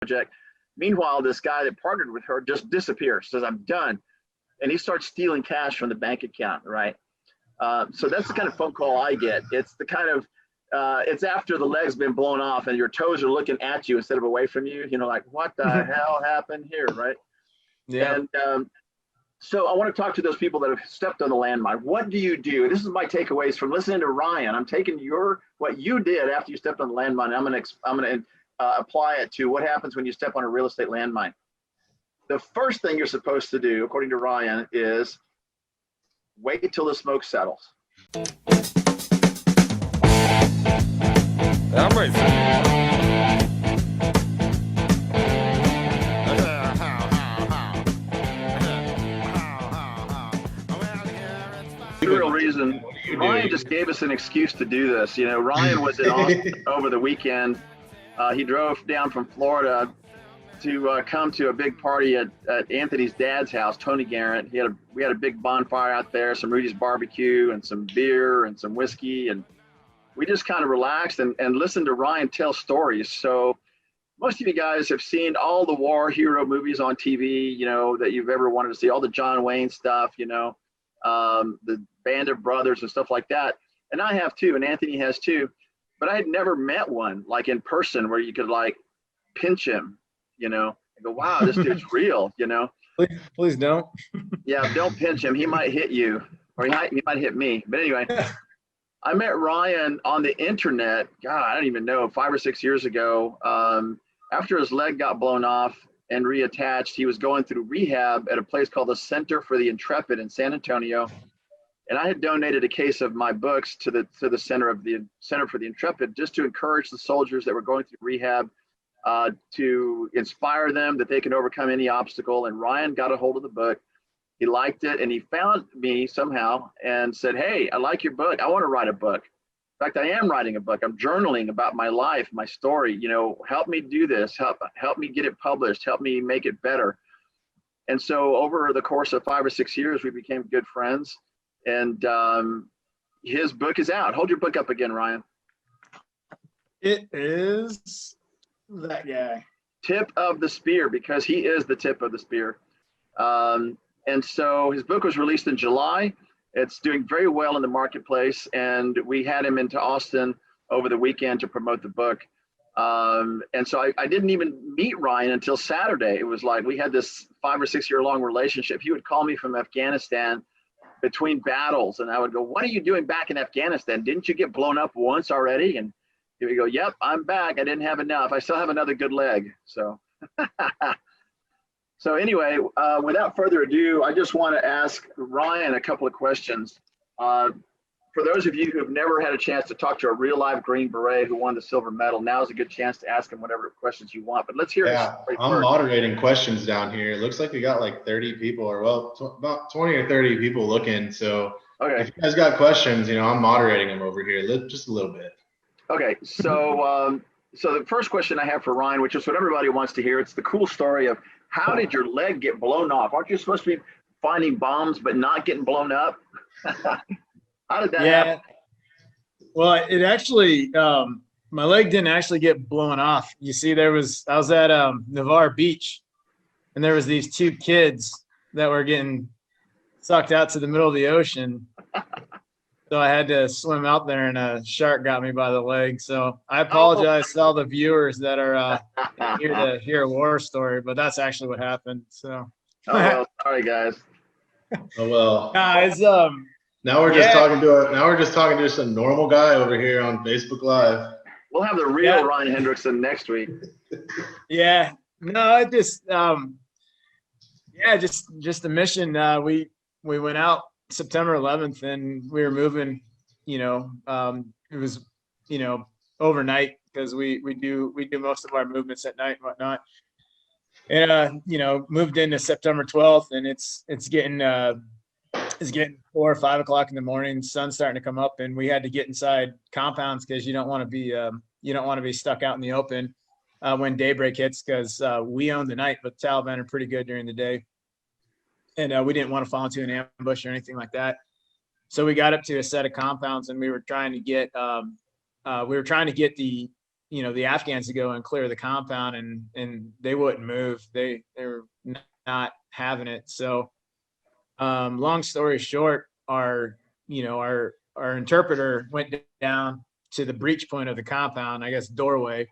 project. Meanwhile, this guy that partnered with her just disappears, says, I'm done. And he starts stealing cash from the bank account, right? So that's the kind of phone call I get. It's the kind of, it's after the leg's been blown off and your toes are looking at you instead of away from you, you know, like, what the hell happened here, right? Yeah. And so I want to talk to those people that have stepped on the landmine. What do you do? This is my takeaways from listening to Ryan. I'm taking what you did after you stepped on the landmine. I'm going to apply it to what happens when you step on a real estate landmine. The first thing you're supposed to do, according to Ryan, is wait till the smoke settles. The real reason Ryan just gave us an excuse to do this. You know, Ryan was in Austin over the weekend. He drove down from Florida to come to a big party at Anthony's dad's house, Tony Garrett. We had a big bonfire out there, some Rudy's barbecue and some beer and some whiskey, and we just kind of relaxed and listened to Ryan tell stories. So most of you guys have seen all the war hero movies on TV, you know, that you've ever wanted to see, all the John Wayne stuff, you know, the Band of Brothers and stuff like that. And I have too, and Anthony has too, but I had never met one like in person where you could like pinch him, you know, and go, wow, this dude's real, you know. Please don't. Yeah, don't pinch him. He might hit you, or he might hit me. But anyway, I met Ryan on the internet, God, I don't even know, 5 or 6 years ago. After his leg got blown off and reattached, he was going through rehab at a place called the Center for the Intrepid in San Antonio. And I had donated a case of my books to the Center for the Intrepid, just to encourage the soldiers that were going through rehab, to inspire them that they can overcome any obstacle. And Ryan got a hold of the book. He liked it, and he found me somehow and said, hey, I like your book. I want to write a book. In fact, I am writing a book. I'm journaling about my life, my story. You know, help me do this. Help me get it published. Help me make it better. And so over the course of 5 or 6 years, we became good friends. And his book is out. Hold your book up again, Ryan. It is that guy. Tip of the Spear, because he is the tip of the spear. And so his book was released in July. It's doing very well in the marketplace. And we had him into Austin over the weekend to promote the book. And so I didn't even meet Ryan until Saturday. It was like we had this 5 or 6 year long relationship. He would call me from Afghanistan between battles, and I would go, what are you doing back in Afghanistan? Didn't you get blown up once already? And he would go, yep, I'm back. I didn't have enough. I still have another good leg. So so anyway, without further ado, I just want to ask Ryan a couple of questions. For those of you who have never had a chance to talk to a real live Green Beret who won the silver medal, now is a good chance to ask him whatever questions you want. But let's hear Yeah, I'm moderating questions down here. It looks like we got like 30 people, or well, about 20 or 30 people looking. So okay, if you guys got questions, you know, I'm moderating them over here just a little bit. Okay, so so the first question I have for Ryan, which is what everybody wants to hear, it's the cool story of how did your leg get blown off? Aren't you supposed to be finding bombs but not getting blown up? How did that happen? Well, it actually, my leg didn't actually get blown off. You see, I was at Navarre Beach, and there was these 2 kids that were getting sucked out to the middle of the ocean. So I had to swim out there, and a shark got me by the leg. So I apologize to all the viewers that are here to hear a war story, but that's actually what happened. So. Oh, well, sorry, guys. Oh well. Guys, Now we're just talking to some normal guy over here on Facebook Live. We'll have the real Ryan Hendrickson next week. Yeah. No, I just just a mission. We went out September 11th, and we were moving, you know, it was, you know, overnight, because we do most of our movements at night and whatnot. And you know, moved into September 12th, and it's getting 4 or 5 o'clock in the morning. Sun's starting to come up, and we had to get inside compounds because you don't want to be stuck out in the open when daybreak hits, because we own the night, but the Taliban are pretty good during the day, and we didn't want to fall into an ambush or anything like that. So we got up to a set of compounds, and we were trying to get the the Afghans to go and clear the compound, and they wouldn't move. They were not having it. So, long story short, our interpreter went down to the breach point of the compound, I guess doorway,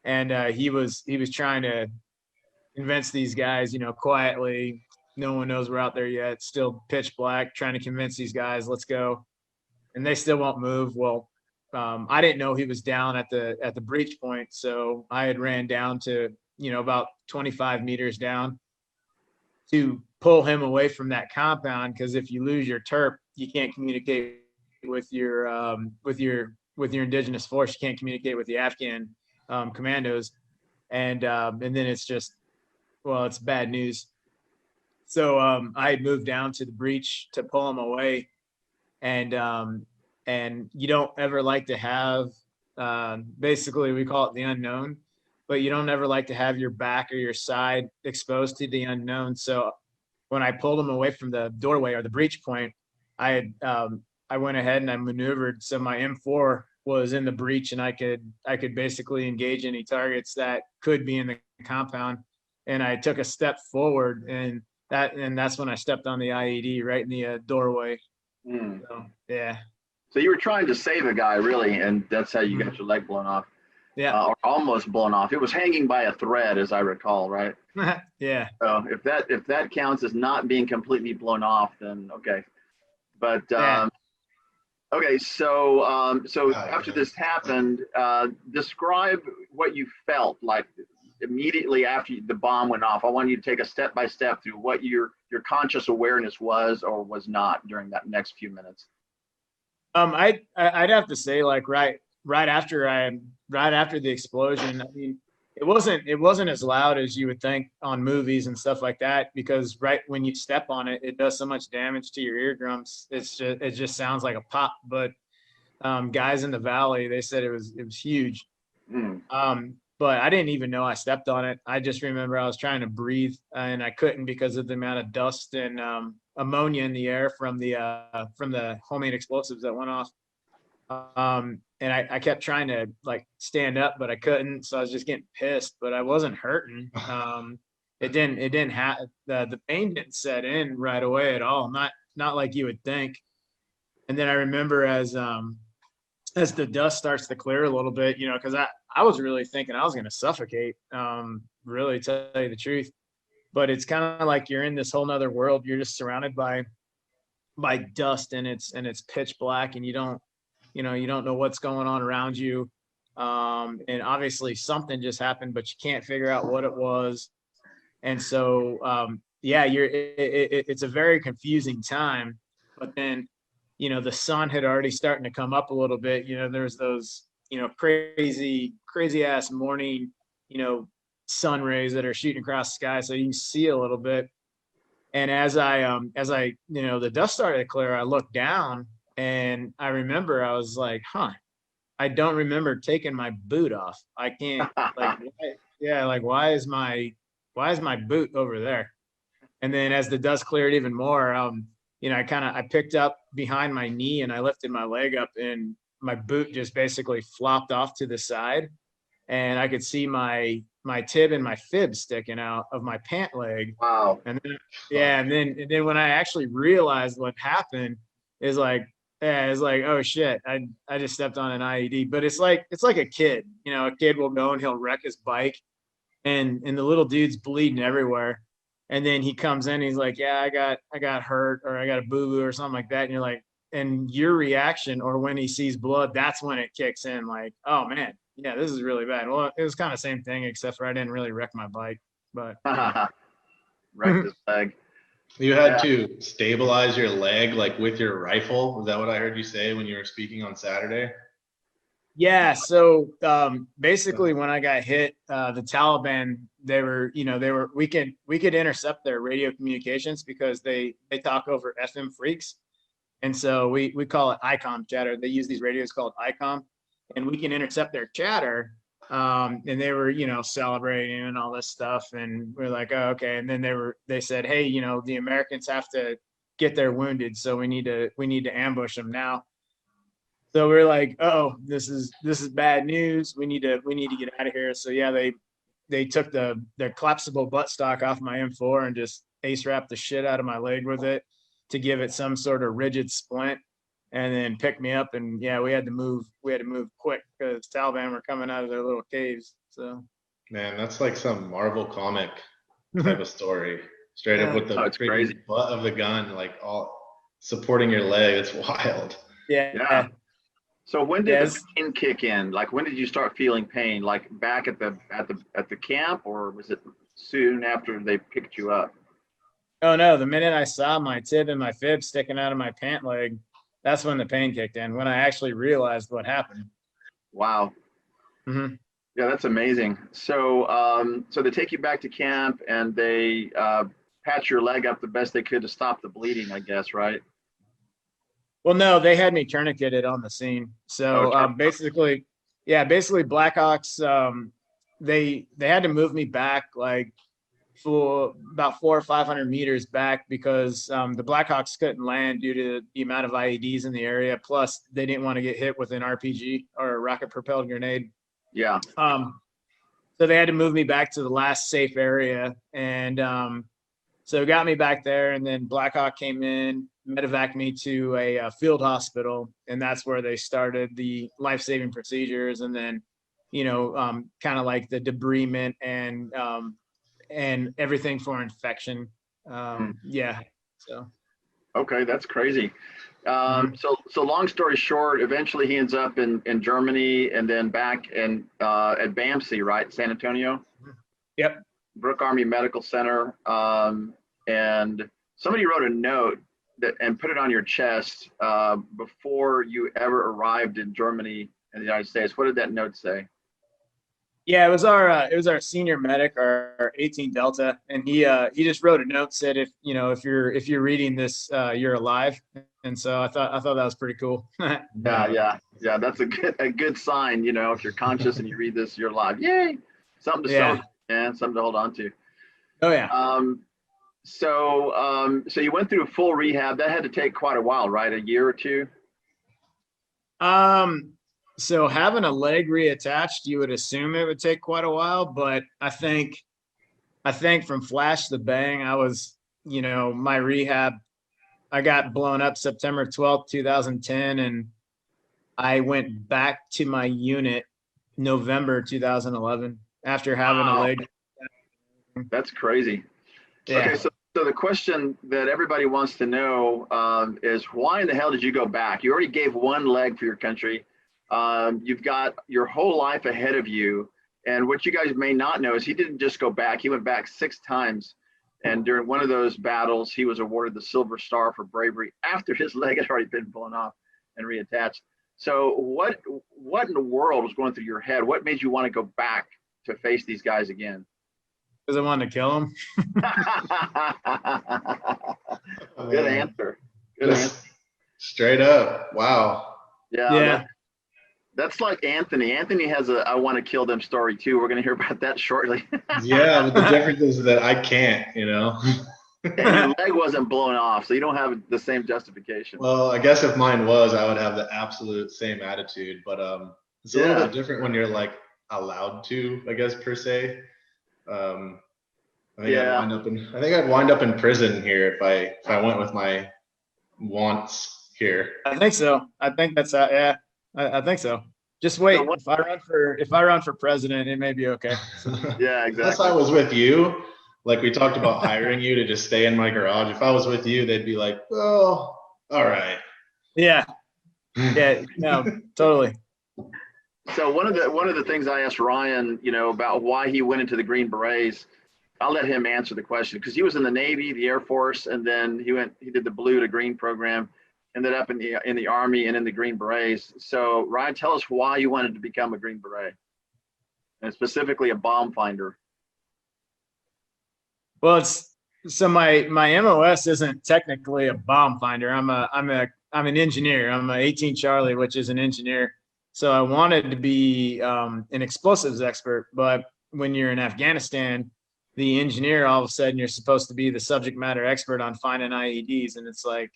and he was trying to convince these guys, quietly. No one knows we're out there yet. Still pitch black, trying to convince these guys, let's go. And they still won't move. Well, I didn't know he was down at the breach point. So I had ran down to, about 25 meters down to pull him away from that compound. Cause if you lose your terp, you can't communicate with your indigenous force. You can't communicate with the Afghan commandos. And then it's just, well, it's bad news. So I had moved down to the breach to pull him away, and you don't ever like to have, basically we call it the unknown, but you don't ever like to have your back or your side exposed to the unknown. So when I pulled him away from the doorway or the breach point, I went ahead and I maneuvered so my M4 was in the breach, and I could basically engage any targets that could be in the compound. And I took a step forward, and that's when I stepped on the IED right in the doorway. So, yeah. So you were trying to save a guy, really, and that's how you got your leg blown off. Yeah. Or almost blown off. It was hanging by a thread, as I recall, right? Yeah. So if that counts as not being completely blown off, then okay. But Yeah. okay, so after this happened, describe what you felt like immediately after the bomb went off. I want you to take a step by step through what your conscious awareness was or was not during that next few minutes. I'd have to say, like right after the explosion, I mean, it wasn't as loud as you would think on movies and stuff like that, because right when you step on it, it does so much damage to your eardrums. It just sounds like a pop. But guys in the valley, they said it was huge. But I didn't even know I stepped on it. I just remember I was trying to breathe and I couldn't because of the amount of dust and ammonia in the air from the homemade explosives that went off. And I kept trying to like stand up, but I couldn't. So I was just getting pissed, but I wasn't hurting. It didn't have the pain didn't set in right away at all. Not like you would think. And then I remember as the dust starts to clear a little bit, because I was really thinking I was going to suffocate, really, to tell you the truth. But it's kind of like you're in this whole nother world. You're just surrounded by dust, and it's pitch black, and you don't know what's going on around you. And obviously something just happened, but you can't figure out what it was. And so, it's a very confusing time. But then, the sun had already starting to come up a little bit. There's those, crazy ass morning, sun rays that are shooting across the sky, so you can see a little bit. And as I the dust started to clear, I looked down and I remember I was like, I don't remember taking my boot off. I can't why is my boot over there? And then as the dust cleared even more, I picked up behind my knee and I lifted my leg up, and my boot just basically flopped off to the side, and I could see my tib and my fib sticking out of my pant leg. Wow. And then when I actually realized what happened, it's like, oh shit, I just stepped on an IED. But it's like a kid, a kid will go and he'll wreck his bike, and the little dude's bleeding everywhere. And then he comes in, he's like, yeah, I got hurt, or I got a boo-boo or something like that. And you're like, and your reaction, or when he sees blood, that's when it kicks in, like, oh man, yeah, this is really bad. Well, it was kind of the same thing, except for I didn't really wreck my bike, but wrecked his leg. You had to stabilize your leg, like with your rifle. Was that what I heard you say when you were speaking on Saturday? Yeah. So basically, when I got hit, the Taliban, we could intercept their radio communications because they talk over FM freaks, and so we call it ICOM chatter. They use these radios called ICOM, and we can intercept their chatter. And they were, celebrating and all this stuff, and we're like, oh, okay. And then they said, hey, the Americans have to get their wounded, so we need to ambush them now. So we're like, oh, this is bad news. We need to get out of here. So yeah, they took their collapsible buttstock off my M4 and just ace wrapped the shit out of my leg with it to give it some sort of rigid splint, and then picked me up. And yeah, we had to move quick because Taliban were coming out of their little caves. So man, that's like some Marvel comic type of story. Straight up with the crazy butt of the gun, like all supporting your leg. It's wild. Yeah. So when did the pain kick in? Like, when did you start feeling pain? Like back at the camp, or was it soon after they picked you up? Oh no, the minute I saw my tib and my fib sticking out of my pant leg, that's when the pain kicked in, when I actually realized what happened. Wow. Mm-hmm. Yeah, that's amazing. So so they take you back to camp and they patch your leg up the best they could to stop the bleeding, I guess, right? Well, no, they had me tourniqueted on the scene. So basically Blackhawks, they had to move me back like for about 400 or 500 meters back because the Blackhawks couldn't land due to the amount of IEDs in the area. Plus, they didn't want to get hit with an RPG or a rocket-propelled grenade. Yeah. So they had to move me back to the last safe area, and so got me back there. And then Blackhawk came in, medevaced me to a field hospital, and that's where they started the life-saving procedures, and then, kind of like the debridement and everything for infection. Yeah. So. Okay, that's crazy. So long story short, eventually he ends up in Germany and then back in at BAMC, right? San Antonio? Yep. Brooke Army Medical Center. And somebody wrote a note and put it on your chest before you ever arrived in Germany and the United States. What did that note say? Yeah, it was our senior medic, our 18 Delta, and he just wrote a note, said if you're reading this, you're alive. And so I thought that was pretty cool. Yeah. That's a good sign. If you're conscious and you read this, you're alive. Yay! Something to celebrate, man. Something to hold on to. Oh yeah. So you went through a full rehab. That had to take quite a while, right? A year or two. So having a leg reattached, you would assume it would take quite a while, but I think from flash to bang, I was, my rehab, I got blown up September 12th, 2010, and I went back to my unit November 2011 after having a leg. That's crazy. Yeah. Okay, so the question that everybody wants to know is, why in the hell did you go back? You already gave one leg for your country. You've got your whole life ahead of you. And what you guys may not know is he didn't just go back. He went back 6 times. And during one of those battles, he was awarded the Silver Star for bravery after his leg had already been blown off and reattached. So what in the world was going through your head? What made you want to go back to face these guys again? Because I wanted to kill him. Good answer. Good answer. Straight up. Wow. Yeah. That's like Anthony. Anthony has a I want to kill them story too. We're going to hear about that shortly. Yeah, but the difference is that I can't, And your leg wasn't blown off, so you don't have the same justification. Well, I guess if mine was, I would have the absolute same attitude. But it's a little bit different when you're like allowed to, I guess, per se. I think I'd wind up in prison here if I went with my wants here. I think so. I think that's I think so. Just wait. So if I run for president, it may be okay. Yeah, exactly. Unless I was with you, like we talked about hiring you to just stay in my garage. If I was with you, they'd be like, "Oh, all right." Yeah. Yeah. No, totally. So one of the things I asked Ryan, about why he went into the Green Berets, I'll let him answer the question, because he was in the Navy, the Air Force, and then he did the Blue to Green program. Ended up in the Army and in the Green Berets. So Ryan, tell us why you wanted to become a Green Beret, and specifically a bomb finder. Well, my MOS isn't technically a bomb finder. I'm an engineer. I'm a 18 Charlie, which is an engineer. So I wanted to be an explosives expert, but when you're in Afghanistan, the engineer, all of a sudden you're supposed to be the subject matter expert on finding IEDs, and it's like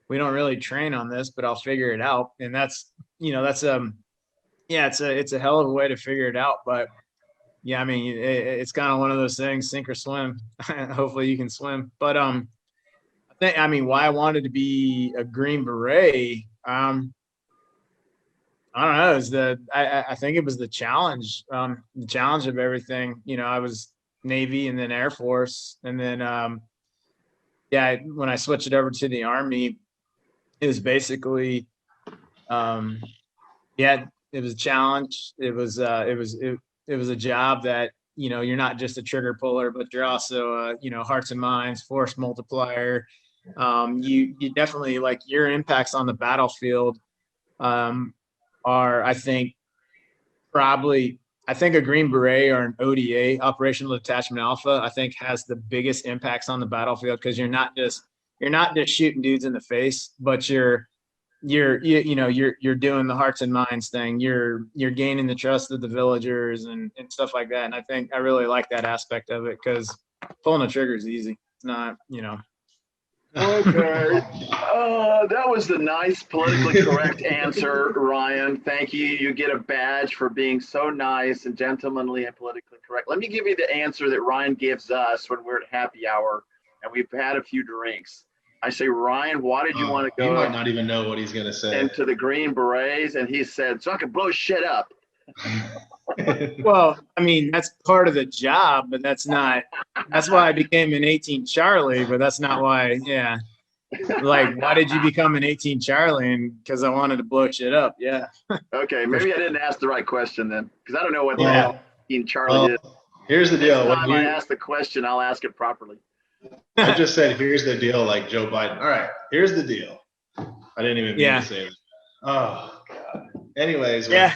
we don't really train on this, but I'll figure it out. And that's, yeah, it's a hell of a way to figure it out. But yeah, I mean, it's kind of one of those things, sink or swim. Hopefully you can swim. But I mean, why I wanted to be a Green Beret, I don't know. I think it was the challenge of everything. I was Navy and then Air Force, and then yeah, when I switched it over to the Army, it was basically yeah, it was a challenge. It was a job that you're not just a trigger puller, but you're also hearts and minds, force multiplier. You definitely, like, your impacts on the battlefield are, I think a Green Beret or an ODA, Operational Detachment Alpha, I think has the biggest impacts on the battlefield, because you're not just shooting dudes in the face, but you're doing the hearts and minds thing. You're gaining the trust of the villagers and stuff like that. And I think I really like that aspect of it, because pulling the trigger is easy. It's not, Okay. That was the nice politically correct answer, Ryan. Thank you. You get a badge for being so nice and gentlemanly and politically correct. Let me give you the answer that Ryan gives us when we're at happy hour and we've had a few drinks. I say, Ryan, why did you want to go? He might not even know what he's going to say. Into the Green Berets, and he said, so I could blow shit up. Well, I mean, that's part of the job, but that's why I became an 18 Charlie, but that's not why. Yeah. Like, why did you become an 18 Charlie? And because I wanted to blow shit up. Yeah. Okay. Maybe I didn't ask the right question then, because I don't know what the hell 18 Charlie is. Here's the deal. Next time I ask the question, I'll ask it properly. I just said, here's the deal, like Joe Biden. All right, here's the deal. I didn't even mean to say that. Oh, God. Anyways, yeah.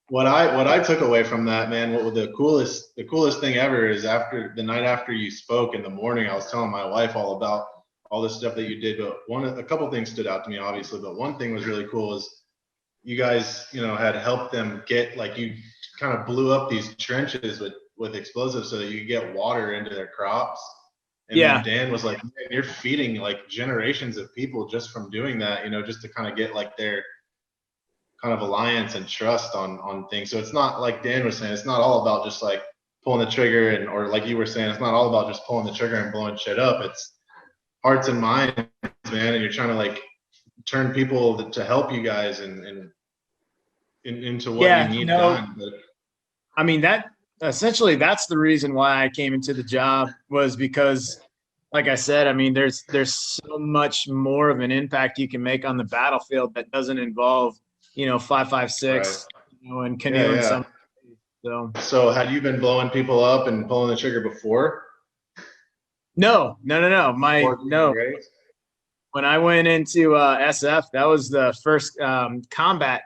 What I took away from that, man, what the coolest thing ever is, after the night after you spoke in the morning, I was telling my wife all about all the stuff that you did, but a couple things stood out to me, obviously, but one thing was really cool is you guys, had helped them get, like, you kind of blew up these trenches with explosives so that you could get water into their crops. And yeah. Dan was like, man, you're feeding like generations of people just from doing that, just to kind of get like their kind of alliance and trust on things. So it's not, like Dan was saying, it's not all about just like pulling the trigger, or like you were saying, it's not all about just pulling the trigger and blowing shit up. It's hearts and minds, man. And you're trying to like turn people to help you guys and into what you need done. But I mean, essentially that's the reason why I came into the job, was because, like I said, I mean, there's so much more of an impact you can make on the battlefield that doesn't involve 5.56 right. And canoe and something. So had you been blowing people up and pulling the trigger before? No. When I went into SF, that was the first combat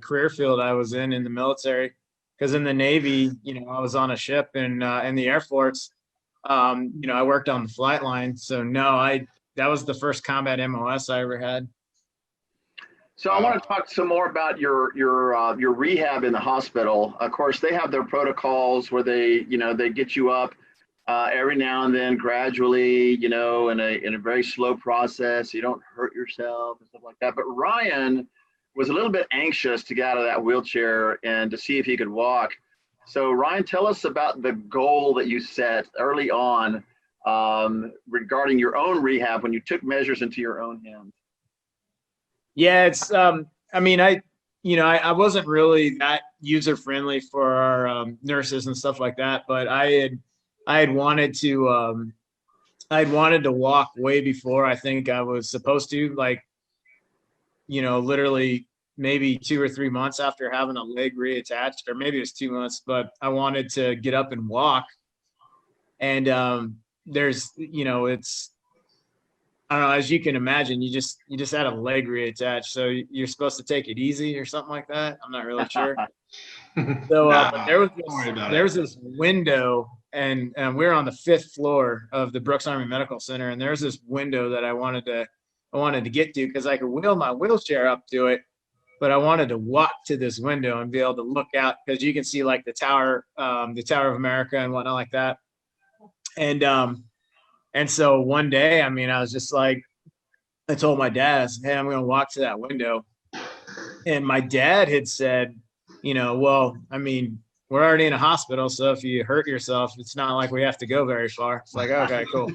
career field I was in the military. Because in the Navy, I was on a ship, and in the Air Force, I worked on the flight line. So no, that was the first combat MOS I ever had. So I want to talk some more about your rehab in the hospital. Of course, they have their protocols where they get you up every now and then, gradually, in a very slow process. So you don't hurt yourself and stuff like that. But Ryan was a little bit anxious to get out of that wheelchair and to see if he could walk. So Ryan, tell us about the goal that you set early on regarding your own rehab when you took measures into your own hands. Yeah, it's I mean, I wasn't really that user friendly for our nurses and stuff like that, but I had wanted to walk way before I think I was supposed to, like, literally maybe 2 or 3 months after having a leg reattached, or maybe it was 2 months, but I wanted to get up and walk. And there's, it's, I don't know, as you can imagine, you just had a leg reattached, so you're supposed to take it easy or something like that. I'm not really sure. So but there was this window, and we're on the 5th floor of the Brooks Army Medical Center, and there's this window that I wanted to get to, because I could wheel my wheelchair up to it, but I wanted to walk to this window and be able to look out, because you can see like the Tower of America and whatnot like that. And so one day, I mean, I was just like, I told my dad, I said, hey, I'm going to walk to that window. And my dad had said, well, I mean, we're already in a hospital, so if you hurt yourself, it's not like we have to go very far. It's like, okay, cool.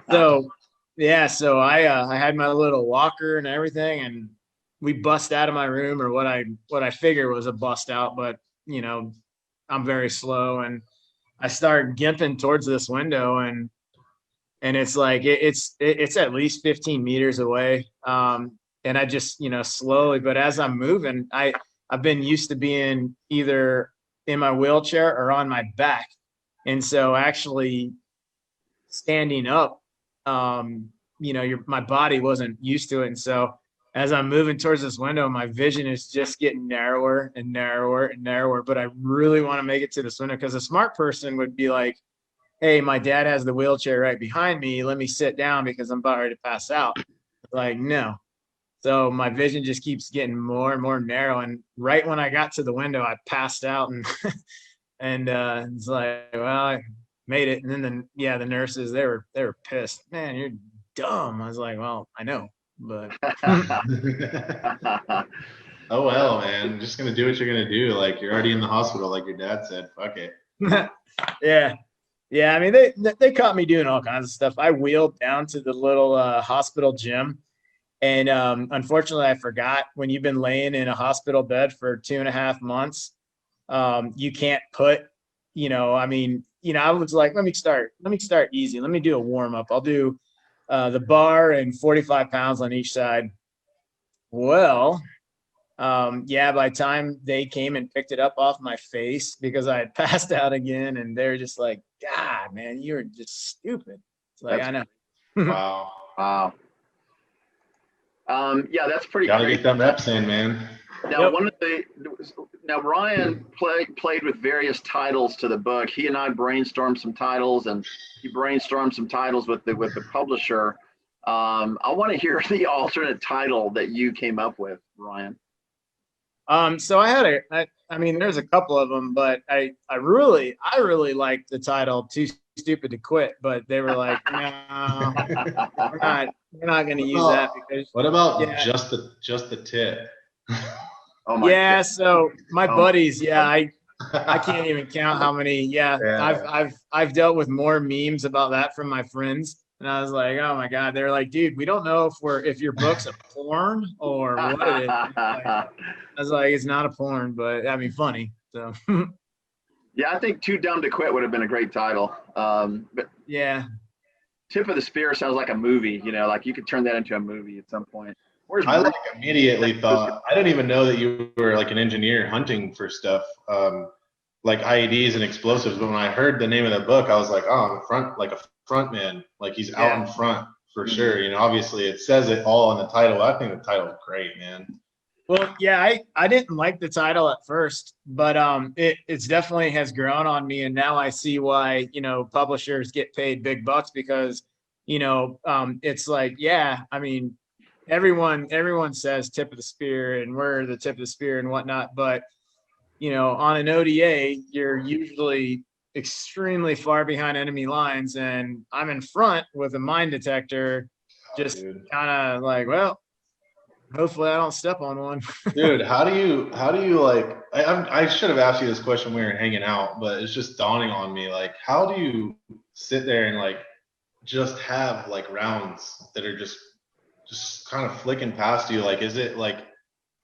So yeah, so I had my little walker and everything, and we bust out of my room, or what I figured was a bust out, but I'm very slow, and I start gimping towards this window, and it's like it's at least 15 meters away. And I just, slowly, but as I'm moving, I've been used to being either in my wheelchair or on my back. And so actually standing up, my body wasn't used to it. And so as I'm moving towards this window, my vision is just getting narrower and narrower and narrower, but I really want to make it to this window, because a smart person would be like, hey, my dad has the wheelchair right behind me. Let me sit down because I'm about ready to pass out. Like, no. So my vision just keeps getting more and more narrow. And right when I got to the window, I passed out, and and it's like, well, I made it. And then the nurses, they were pissed. Man, you're dumb. I was like, well, I know, but oh well, man. I'm just gonna do what you're gonna do. Like, you're already in the hospital, like your dad said. Fuck it. Yeah. I mean, they caught me doing all kinds of stuff. I wheeled down to the little hospital gym. And unfortunately, I forgot, when you've been laying in a hospital bed for 2.5 months, you can't put, I was like, let me start easy. Let me do a warm up. I'll do the bar and 45 pounds on each side. Well, by the time they came and picked it up off my face, because I had passed out again, and they're just like, God, man, you're just stupid. It's like, I know. Wow. Yeah, that's pretty. Gotta get them reps in, man. Now, Ryan played with various titles to the book. He and I brainstormed some titles, and he brainstormed some titles with the publisher. I want to hear the alternate title that you came up with, Ryan. So I had there's a couple of them, but I really liked the title "Too Stupid to Quit," but they were like, no, we're not going to use that, because. What about just the tip? Oh my God. So my buddies, I can't even count how many. I've dealt with more memes about that from my friends. And I was like, oh my God. They're like, dude, we don't know if your book's a porn or what it is. I was like, it's not a porn, but I mean, funny. So yeah, I think Too Dumb to Quit would have been a great title. But yeah. Tip of the Spear sounds like a movie, like you could turn that into a movie at some point. I immediately thought, I didn't even know that you were like an engineer hunting for stuff, like IEDs and explosives. But when I heard the name of the book, I was like, oh, a front man, like he's out in front for sure. Obviously it says it all in the title. I think the title is great, man. Well, yeah, I didn't like the title at first, but it's definitely has grown on me, and now I see why publishers get paid big bucks, because it's like, I mean, everyone says tip of the spear, and we're the tip of the spear and whatnot, but on an ODA, you're usually extremely far behind enemy lines, and I'm in front with a mine detector, just kind of like, well, hopefully I don't step on one. Dude, how do you like, I should have asked you this question when we were hanging out, but it's just dawning on me, like, how do you sit there and like just have like rounds that are just kind of flicking past you? Like, is it like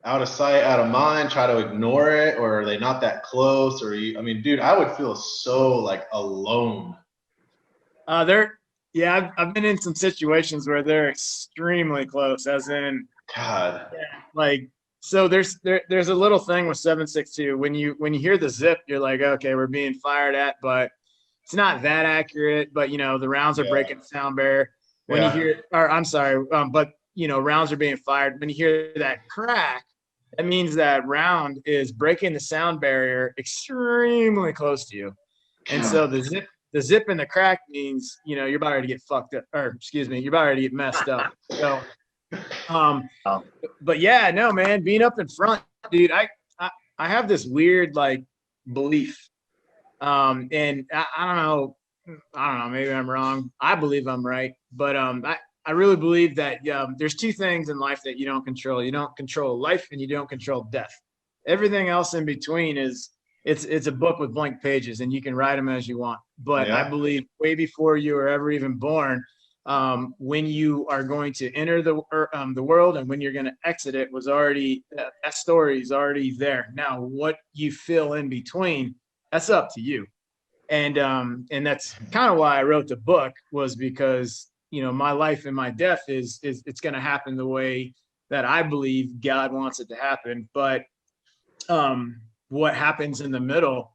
out of sight, out of mind, try to ignore it, or are they not that close? Or dude, I would feel so like alone. I've been in some situations where they're extremely close, as in, God. Like, so there's a little thing with 7.62. When you hear the zip, you're like, okay, we're being fired at, but it's not that accurate. But the rounds are breaking the sound barrier. When you hear, or I'm sorry, but rounds are being fired. When you hear that crack, that means that round is breaking the sound barrier extremely close to you. And so the zip and the crack means, you're about ready to get fucked up, or excuse me, you're about ready to get messed up. So, but yeah, no, man, being up in front, dude, I have this weird like belief. And I don't know, maybe I'm wrong. I believe I'm right, but I really believe that there's two things in life that you don't control. You don't control life and you don't control death. Everything else in between it's a book with blank pages and you can write them as you want. But I believe way before you were ever even born, when you are going to enter the world and when you're going to exit it was already, that story is already there. Now, what you fill in between, that's up to you. And that's kind of why I wrote the book, was because, you know, my life and my death is it's going to happen the way that I believe God wants it to happen. But what happens in the middle,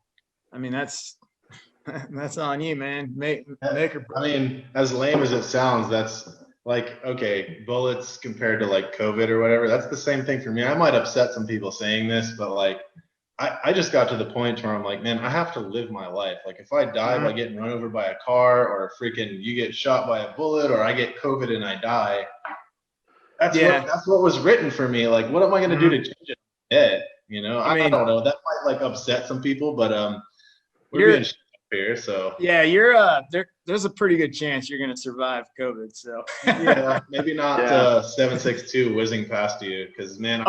I mean, that's on you, man. I mean, as lame as it sounds, that's like, okay, bullets compared to like COVID or whatever, that's the same thing for me. I might upset some people saying this, but like, I just got to the point where I'm like, man, I have to live my life. Like if I die by getting run over by a car, or freaking you get shot by a bullet, or I get COVID and I die, that's what was written for me. Like, what am I going to do to change it? Dead, you know? I mean, I don't know. That might like upset some people, but we're being here, so yeah, you're there's a pretty good chance you're gonna survive COVID. So yeah, maybe not 762 whizzing past you, because man.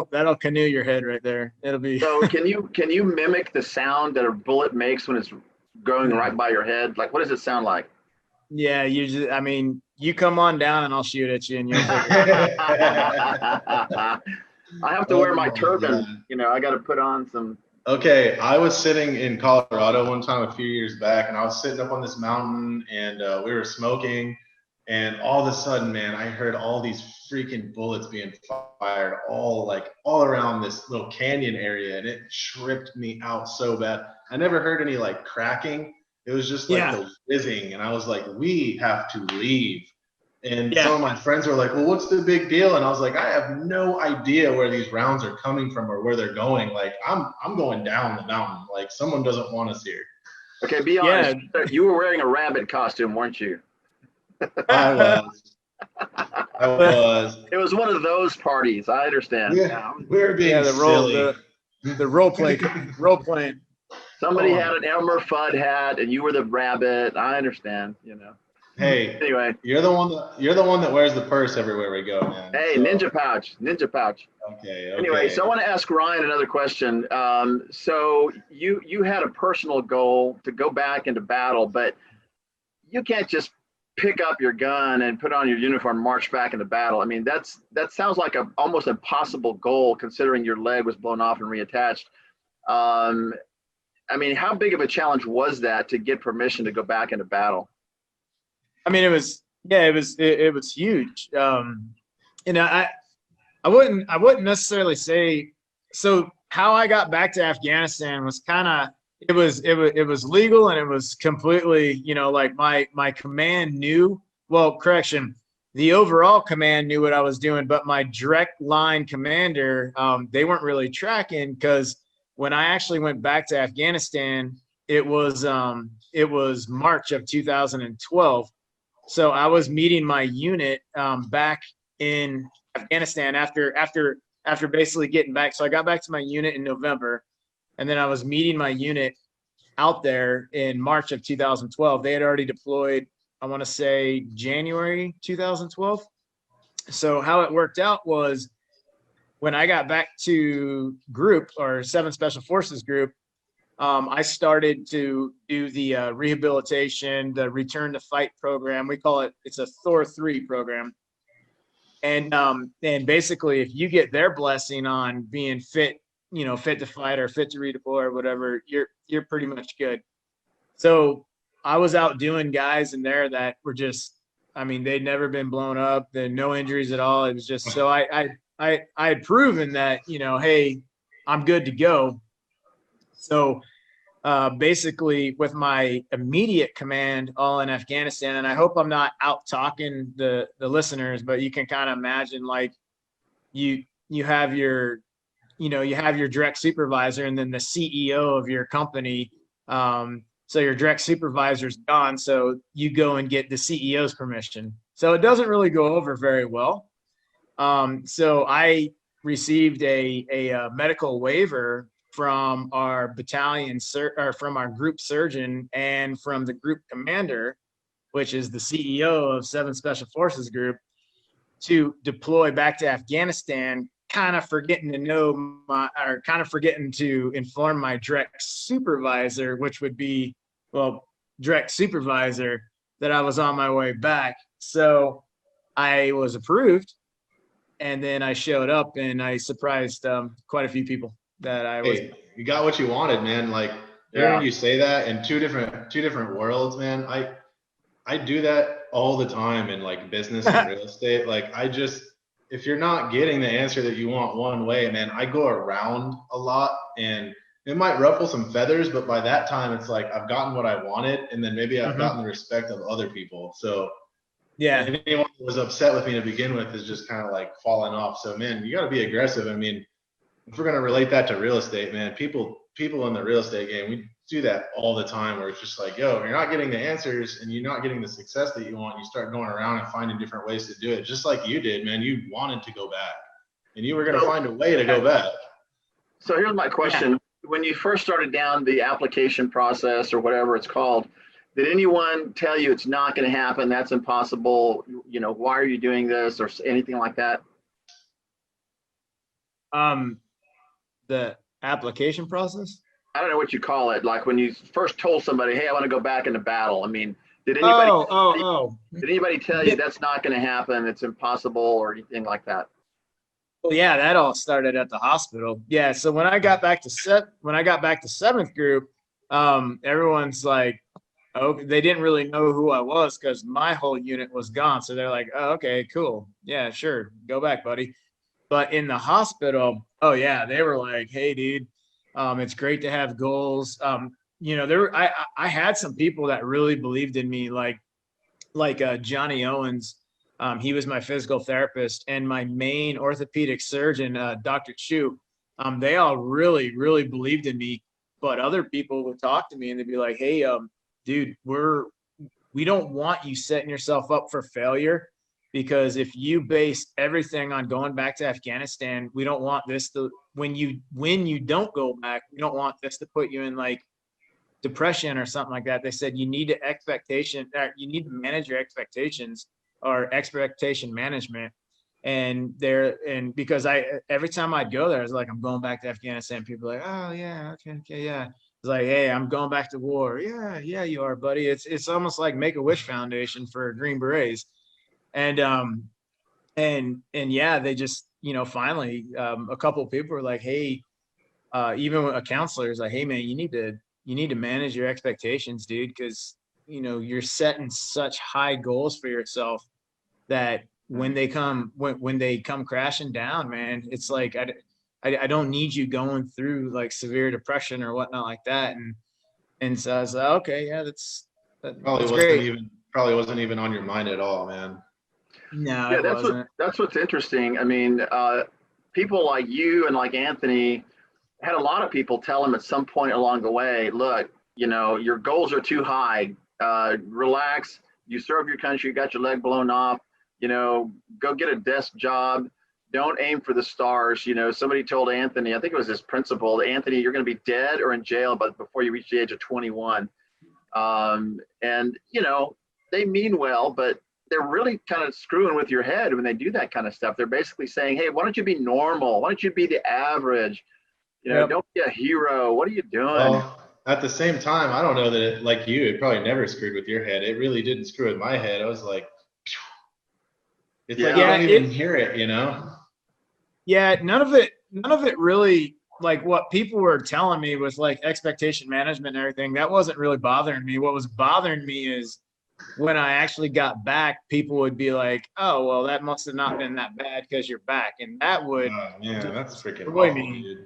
That'll canoe your head right there. It'll be. So can you mimic the sound that a bullet makes when it's going right by your head? Like, what does it sound like? Yeah, I mean, you come on down and I'll shoot at you and you'll figure it out. I have to wear my turban. You know, I got to put on some. Okay, I was sitting in Colorado one time a few years back, and I was sitting up on this mountain, and we were smoking, and all of a sudden, man, I heard all these freaking bullets being fired all around this little canyon area, and it tripped me out so bad. I never heard any like cracking. It was just like the whizzing, and I was like, we have to leave. And some of my friends were like, well, what's the big deal? And I was like, I have no idea where these rounds are coming from or where they're going. Like, I'm going down the mountain. Like, someone doesn't want us here. Okay, be honest. You were wearing a rabbit costume, weren't you? I was. It was one of those parties. I understand. Yeah, we were being silly. The role playing. Somebody had an Elmer Fudd hat, and you were the rabbit. I understand. You know. Hey, anyway, you're the one that wears the purse everywhere we go, man. Hey, so. Ninja pouch. Okay. Anyway, so I want to ask Ryan another question. So you had a personal goal to go back into battle, but you can't just pick up your gun and put on your uniform and march back into battle. I mean, that sounds like a almost impossible goal, considering your leg was blown off and reattached. I mean, how big of a challenge was that to get permission to go back into battle? I mean, it was huge. And I wouldn't necessarily say, so how I got back to Afghanistan was kind of, it was legal, and it was completely, you know, like my command knew, well, correction, the overall command knew what I was doing, but my direct line commander, they weren't really tracking, because when I actually went back to Afghanistan, it was March of 2012. So I was meeting my unit back in Afghanistan after basically getting back. So I got back to my unit in November, and then I was meeting my unit out there in March of 2012. They had already deployed, I want to say January 2012. So how it worked out was, when I got back to group, or 7 Special Forces group, I started to do the rehabilitation, the return to fight program. We call it, it's a Thor 3 program. And basically, if you get their blessing on being fit, you know, fit to fight or fit to redeploy or whatever, you're pretty much good. So I was out doing guys in there that were just, I mean, they'd never been blown up, no injuries at all. It was just, so I had proven that, you know, hey, I'm good to go. So basically, with my immediate command all in Afghanistan, and I hope I'm not out talking the listeners, but you can kind of imagine, like, you have your direct supervisor, and then the CEO of your company. So your direct supervisor's gone, so you go and get the CEO's permission. So it doesn't really go over very well. So I received a medical waiver from our battalion or from our group surgeon and from the group commander which is the CEO of 7 Special Forces Group, to deploy back to Afghanistan, kind of forgetting to inform my direct supervisor, which would be, well, direct supervisor, that I was on my way back. So I was approved, and then I showed up and I surprised quite a few people that I was. Hey, you got what you wanted, man. Like hearing you say that in two different worlds, man. I do that all the time in like business and real estate. Like if you're not getting the answer that you want one way, man, I go around a lot, and it might ruffle some feathers, but by that time it's like I've gotten what I wanted, and then maybe I've gotten the respect of other people. So yeah, anyone who was upset with me to begin with is just kind of like falling off. So man, you got to be aggressive. I mean, if we're going to relate that to real estate, man, people in the real estate game, we do that all the time, where it's just like, yo, you're not getting the answers and you're not getting the success that you want. You start going around and finding different ways to do it, just like you did, man. You wanted to go back, and you were going to find a way to go back. So here's my question. When you first started down the application process, or whatever it's called, did anyone tell you it's not going to happen, that's impossible, you know, why are you doing this, or anything like that? The application process? I don't know what you call it. Like when you first told somebody, hey, I want to go back into battle. I mean, did anybody did anybody tell you that's not going to happen, it's impossible, or anything like that? Well, yeah, that all started at the hospital. Yeah, so when I got back to 7th group, everyone's like, oh, they didn't really know who I was because my whole unit was gone. So they're like, oh, okay, cool. Yeah, sure. Go back, buddy. But in the hospital, oh yeah, they were like, hey, dude, it's great to have goals. You know, I had some people that really believed in me, like Johnny Owens. He was my physical therapist, and my main orthopedic surgeon, Dr. Chu. They all really, really believed in me. But other people would talk to me and they'd be like, hey, dude, we don't want you setting yourself up for failure, because if you base everything on going back to Afghanistan, we don't want this to, when you don't go back, we don't want this to put you in like depression or something like that. They said you need to manage your expectations, or expectation management. And because every time I'd go there, I was like, I'm going back to Afghanistan. People are like, oh yeah, okay, yeah. It's like, hey, I'm going back to war. Yeah, you are, buddy. It's almost like Make-A-Wish Foundation for Green Berets. And yeah, they just, you know, finally, a couple of people were like, hey, even a counselor is like, hey man, you need to manage your expectations, dude, because you know you're setting such high goals for yourself that when they come crashing down, man, it's like I don't need you going through like severe depression or whatnot like that. And so I was like, okay, yeah, that's probably wasn't even on your mind at all, man. No, yeah, it wasn't. That's what's interesting. I mean, people like you and like Anthony had a lot of people tell him at some point along the way, look, you know, your goals are too high. Relax. You serve your country. You got your leg blown off. You know, go get a desk job. Don't aim for the stars. You know, somebody told Anthony, I think it was his principal, Anthony, you're going to be dead or in jail before you reach the age of 21. And, you know, they mean well, but they're really kind of screwing with your head when they do that kind of stuff. They're basically saying, hey, why don't you be normal? Why don't you be the average? You know, Don't be a hero. What are you doing? Well, at the same time, I don't know that like you, it probably never screwed with your head. It really didn't screw with my head. I was like, it's like I don't even hear it, you know? Yeah, none of it really, like what people were telling me was like expectation management and everything. That wasn't really bothering me. What was bothering me is when I actually got back, people would be like, oh, well, that must have not been that bad because you're back. And that would that's freaking awful, dude.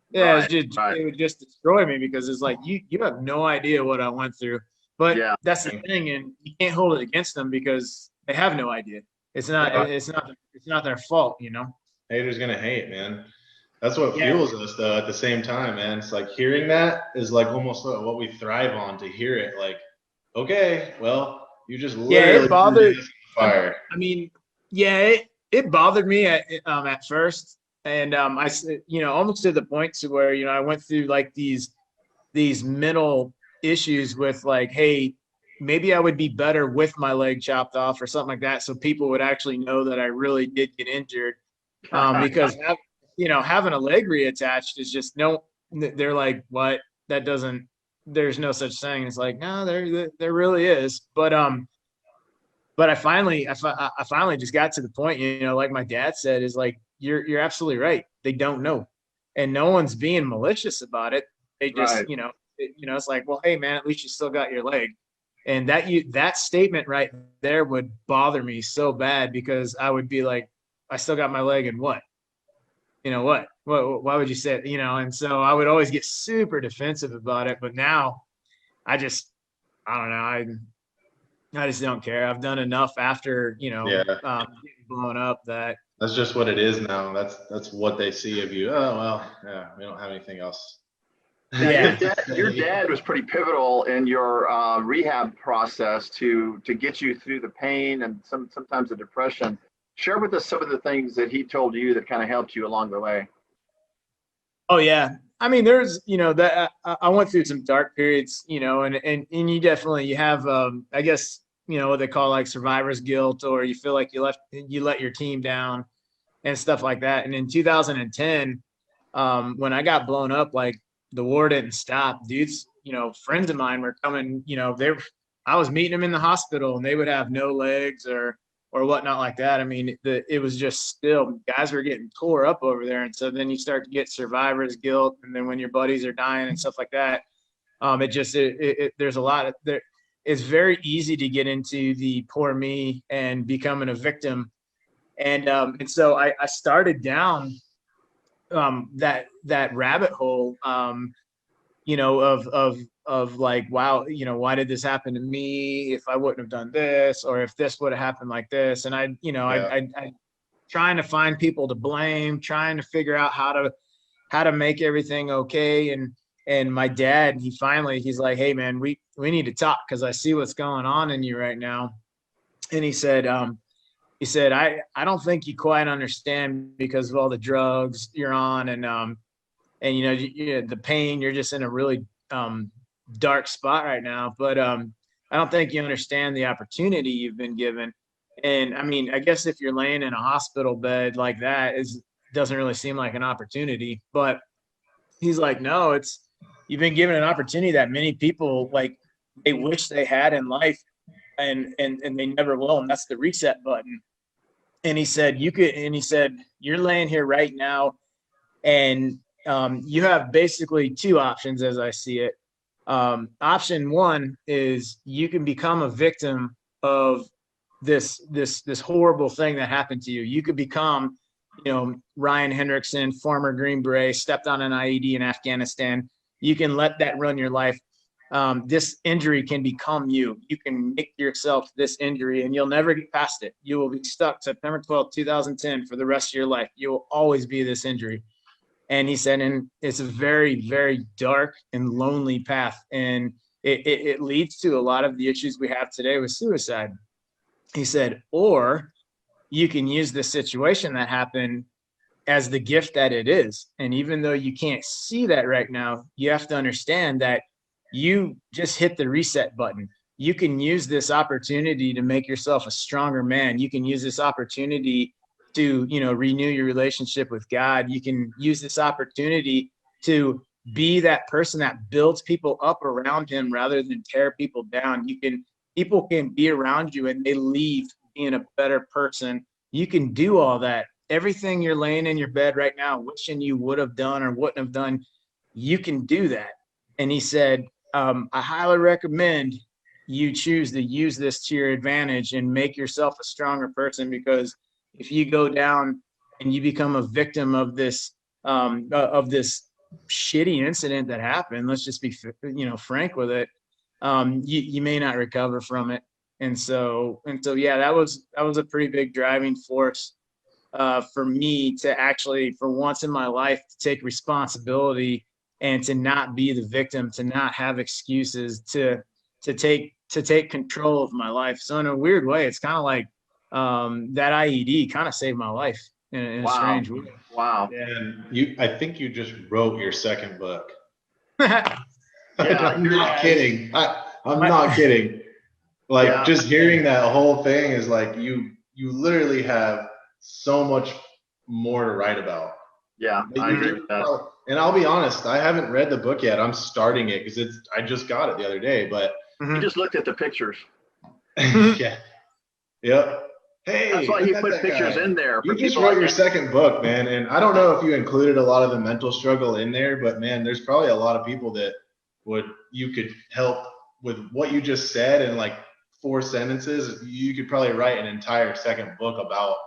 Yeah, it would just destroy me, because it's like you have no idea what I went through. But that's the thing, and you can't hold it against them because they have no idea. It's not their fault, you know. Haters gonna hate, man. That's what fuels us, though. At the same time, man, it's like hearing that is like almost what we thrive on, to hear it. Like, okay, well, you just literally it bothered fire. I mean, it bothered me at first. And I, you know, almost to the point to where, you know, I went through like these mental issues with like, hey, maybe I would be better with my leg chopped off or something like that, so people would actually know that I really did get injured. Because having a leg reattached is just they're like, what? That doesn't, there's no such thing. It's like, no, there really is. But I finally just got to the point, like my dad said, is like, you're absolutely right. They don't know, and no one's being malicious about it. They just, Right. It's like, well, hey man, at least you still got your leg. And that statement right there would bother me so bad, because I would be like, I still got my leg, and what? What? Why would you say it? And so I would always get super defensive about it. But now I don't know. I just don't care. I've done enough after, getting blown up that. That's just what it is now. That's what they see of you. Oh, well, yeah, we don't have anything else. Yeah. Your dad was pretty pivotal in your rehab process to get you through the pain and sometimes the depression. Share with us some of the things that he told you that kind of helped you along the way. Oh yeah. I mean, there's, that I went through some dark periods, and you definitely, you have, I guess, what they call like survivor's guilt, or you feel like you let your team down and stuff like that. And in 2010, when I got blown up, like the war didn't stop. Dudes, friends of mine were coming, I was meeting them in the hospital, and they would have no legs or whatnot like that. I mean, it was just still, guys were getting tore up over there. And so then you start to get survivor's guilt. And then when your buddies are dying and stuff like that, there's a lot of there. It's very easy to get into the poor me and becoming a victim. And so I started down that rabbit hole, of like, wow, why did this happen to me? If I wouldn't have done this, or if this would have happened like this. And I trying to find people to blame, trying to figure out how to make everything okay. And my dad, he's like, hey man, we need to talk, because I see what's going on in you right now. And he said, I don't think you quite understand, because of all the drugs you're on, and the pain. You're just in a really dark spot right now. But I don't think you understand the opportunity you've been given. And I mean, I guess if you're laying in a hospital bed like that, doesn't really seem like an opportunity. But he's like, no, you've been given an opportunity that many people, like, they wish they had in life, and they never will. And that's the reset button. And he said, you're laying here right now, and you have basically two options as I see it. Option one is you can become a victim of this horrible thing that happened to you. You could become, Ryan Hendrickson, former Green Beret, stepped on an IED in Afghanistan. You can let that run your life. This injury can become you. You can make yourself this injury, and you'll never get past it. You will be stuck September 12th, 2010 for the rest of your life. You will always be this injury. And he said, and it's a very, very dark and lonely path. And it leads to a lot of the issues we have today with suicide. He said, or you can use the situation that happened as the gift that it is. And even though you can't see that right now, you have to understand that you just hit the reset button. You can use this opportunity to make yourself a stronger man. You can use this opportunity to, renew your relationship with God. You can use this opportunity to be that person that builds people up around him rather than tear people down. People can be around you and they leave being a better person. You can do all that. Everything you're laying in your bed right now, wishing you would have done or wouldn't have done, you can do that. And he said, I highly recommend you choose to use this to your advantage and make yourself a stronger person, because if you go down and you become a victim of this shitty incident that happened, let's just be, frank with it, you may not recover from it. And so, yeah, that was a pretty big driving force for me to actually, for once in my life, to take responsibility and to not be the victim, to not have excuses, to take control of my life. So in a weird way, it's kind of like that IED kind of saved my life in a strange way. Wow. And I think you just wrote your second book. Yeah, I'm not kidding. I'm not kidding. Like just hearing that whole thing is like you literally have so much more to write about. Yeah, I agree with that. And I'll be honest, I haven't read the book yet. I'm starting it because I just got it the other day. But you just looked at the pictures. Yeah. Yep. Hey, that's why he put pictures in there. You just wrote your second book, man. And I don't know if you included a lot of the mental struggle in there, but man, there's probably a lot of people that you could help with what you just said in like 4 sentences. You could probably write an entire second book about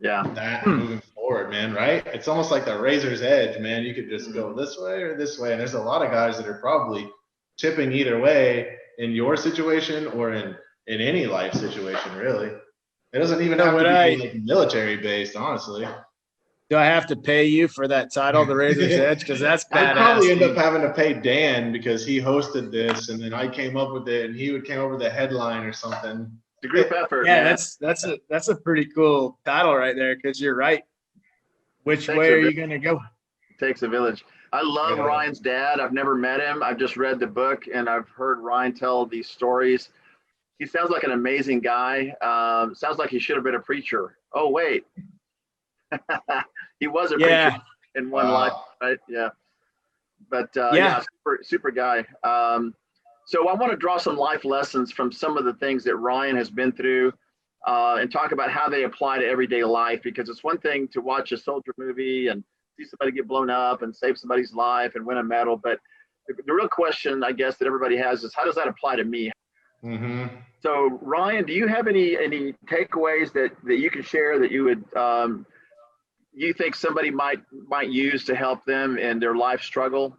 that moving forward, man. Right? It's almost like the razor's edge, man. You could just go this way or this way. And there's a lot of guys that are probably tipping either way in your situation or in any life situation, really. It doesn't even have to be like military based, honestly. Do I have to pay you for that title, The Razor's Edge? Because that's badass. I'd probably end up having to pay Dan because he hosted this, and then I came up with it, and he came up with the headline or something. It's a group effort. Yeah, that's a pretty cool title right there. Because you're right. Which way are you gonna go? It takes a village. I love Ryan's dad. I've never met him. I've just read the book, and I've heard Ryan tell these stories. He sounds like an amazing guy. Sounds like he should have been a preacher. Oh, wait. He was a preacher in one life, right? Yeah. But super guy. So I want to draw some life lessons from some of the things that Ryan has been through and talk about how they apply to everyday life, because it's one thing to watch a soldier movie and see somebody get blown up and save somebody's life and win a medal. But the real question, I guess, that everybody has is, how does that apply to me? Mm-hmm. So Ryan, do you have any takeaways that you can share that you would you think somebody might use to help them in their life struggle?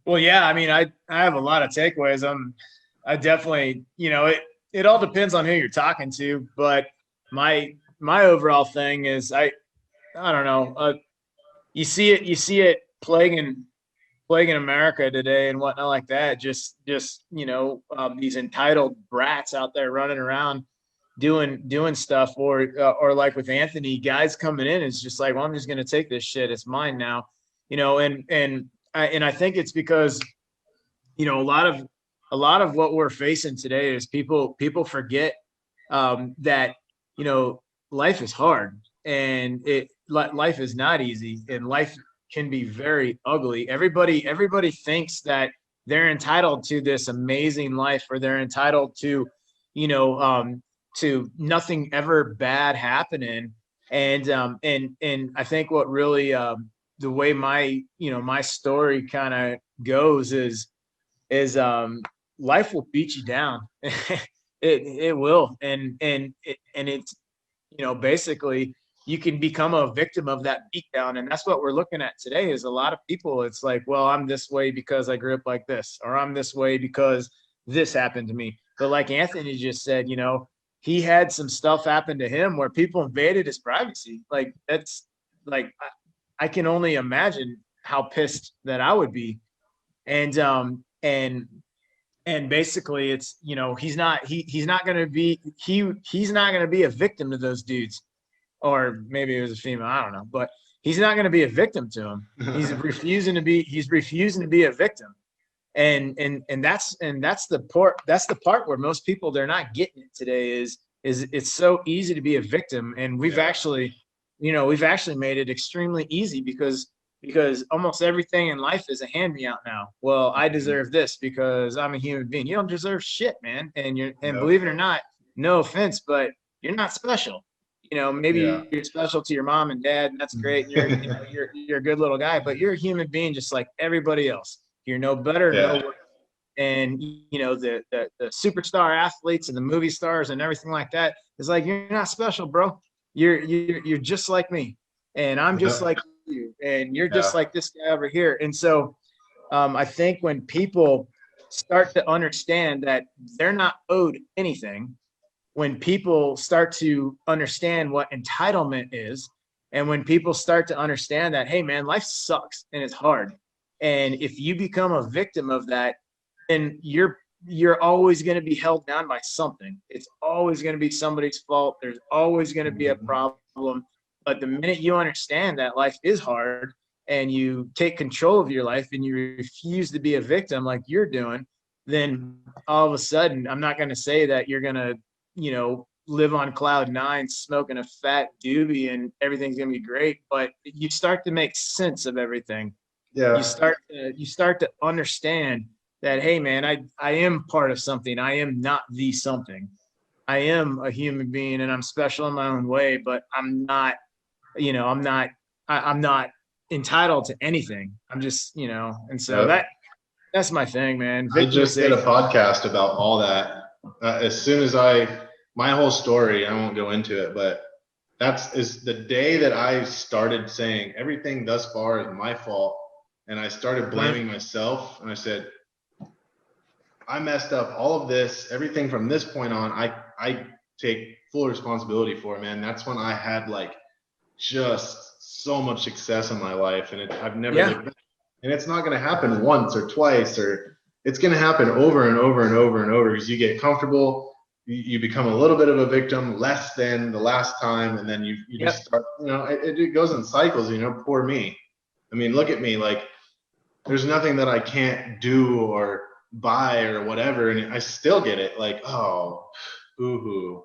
Well, yeah, I mean, I have a lot of takeaways. I definitely, it all depends on who you're talking to, but my overall thing is I don't know. You see it plaguing America today and whatnot like that. Just these entitled brats out there running around doing stuff, or like with Anthony, guys coming in, it's just like, well, I'm just gonna take this shit, it's mine now, and I think it's because a lot of what we're facing today is people forget that life is hard, and life is not easy, and life can be very ugly. Everybody thinks that they're entitled to this amazing life, or they're entitled to to nothing ever bad happening. And I think what really the way my story kind of goes is life will beat you down. it will, and it's basically you can become a victim of that beatdown. And that's what we're looking at today, is a lot of people, it's like, well, I'm this way because I grew up like this, or I'm this way because this happened to me. But like Anthony just said, he had some stuff happen to him where people invaded his privacy. Like, that's like, I can only imagine how pissed that I would be. And basically it's, he's not going to be a victim to those dudes. Or maybe it was a female, I don't know, but he's not going to be a victim to him. He's refusing to be a victim. And that's the part where most people, they're not getting it today, is it's so easy to be a victim. And we've actually made it extremely easy because almost everything in life is a hand-me-out now. Well, I deserve this because I'm a human being. You don't deserve shit, man. And believe it or not, no offense, but you're not special. Maybe you're special to your mom and dad, and that's great. You're a good little guy, but you're a human being just like everybody else. You're no better, no worse. And the superstar athletes and the movie stars and everything like that is like, you're not special, bro. You're just like me, and I'm just like you, and you're just like this guy over here. And so I think when people start to understand that they're not owed anything, when people start to understand what entitlement is, and when people start to understand that, hey man, life sucks and it's hard, and if you become a victim of that, then you're always going to be held down by something. It's always going to be somebody's fault. There's always going to be a problem. But the minute you understand that life is hard, and you take control of your life and you refuse to be a victim like you're doing, then all of a sudden, I'm not going to say that you're going to, you know, live on cloud nine, smoking a fat doobie and everything's going to be great, but you start to make sense of everything. Yeah. You start to understand that, hey man, I am part of something. I am not the something. I am a human being and I'm special in my own way, but I'm not, you know, I'm not entitled to anything. I'm just, you know, and so that's my thing, man. I just did a podcast about all that. As soon as my whole story, I won't go into it, but is the day that I started saying everything thus far is my fault. And I started blaming myself. And I said, I messed up all of this, everything from this point on, I take full responsibility for, man. That's when I had like just so much success in my life. And I've never looked back. And it's not going to happen once or twice, or it's going to happen over and over and over and over, because you get comfortable, you become a little bit of a victim, less than the last time, and then you just start, you know, it goes in cycles, you know. Poor me. I mean, look at me, like there's nothing that I can't do or buy or whatever, and I still get it, like, oh, boo-hoo.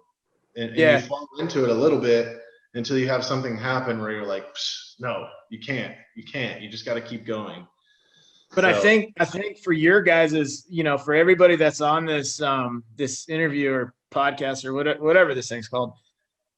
And you fall into it a little bit until you have something happen where you're like, no, you can't, you just got to keep going. But so, I think for your guys', you know, for everybody that's on this this interview or podcast or whatever this thing's called,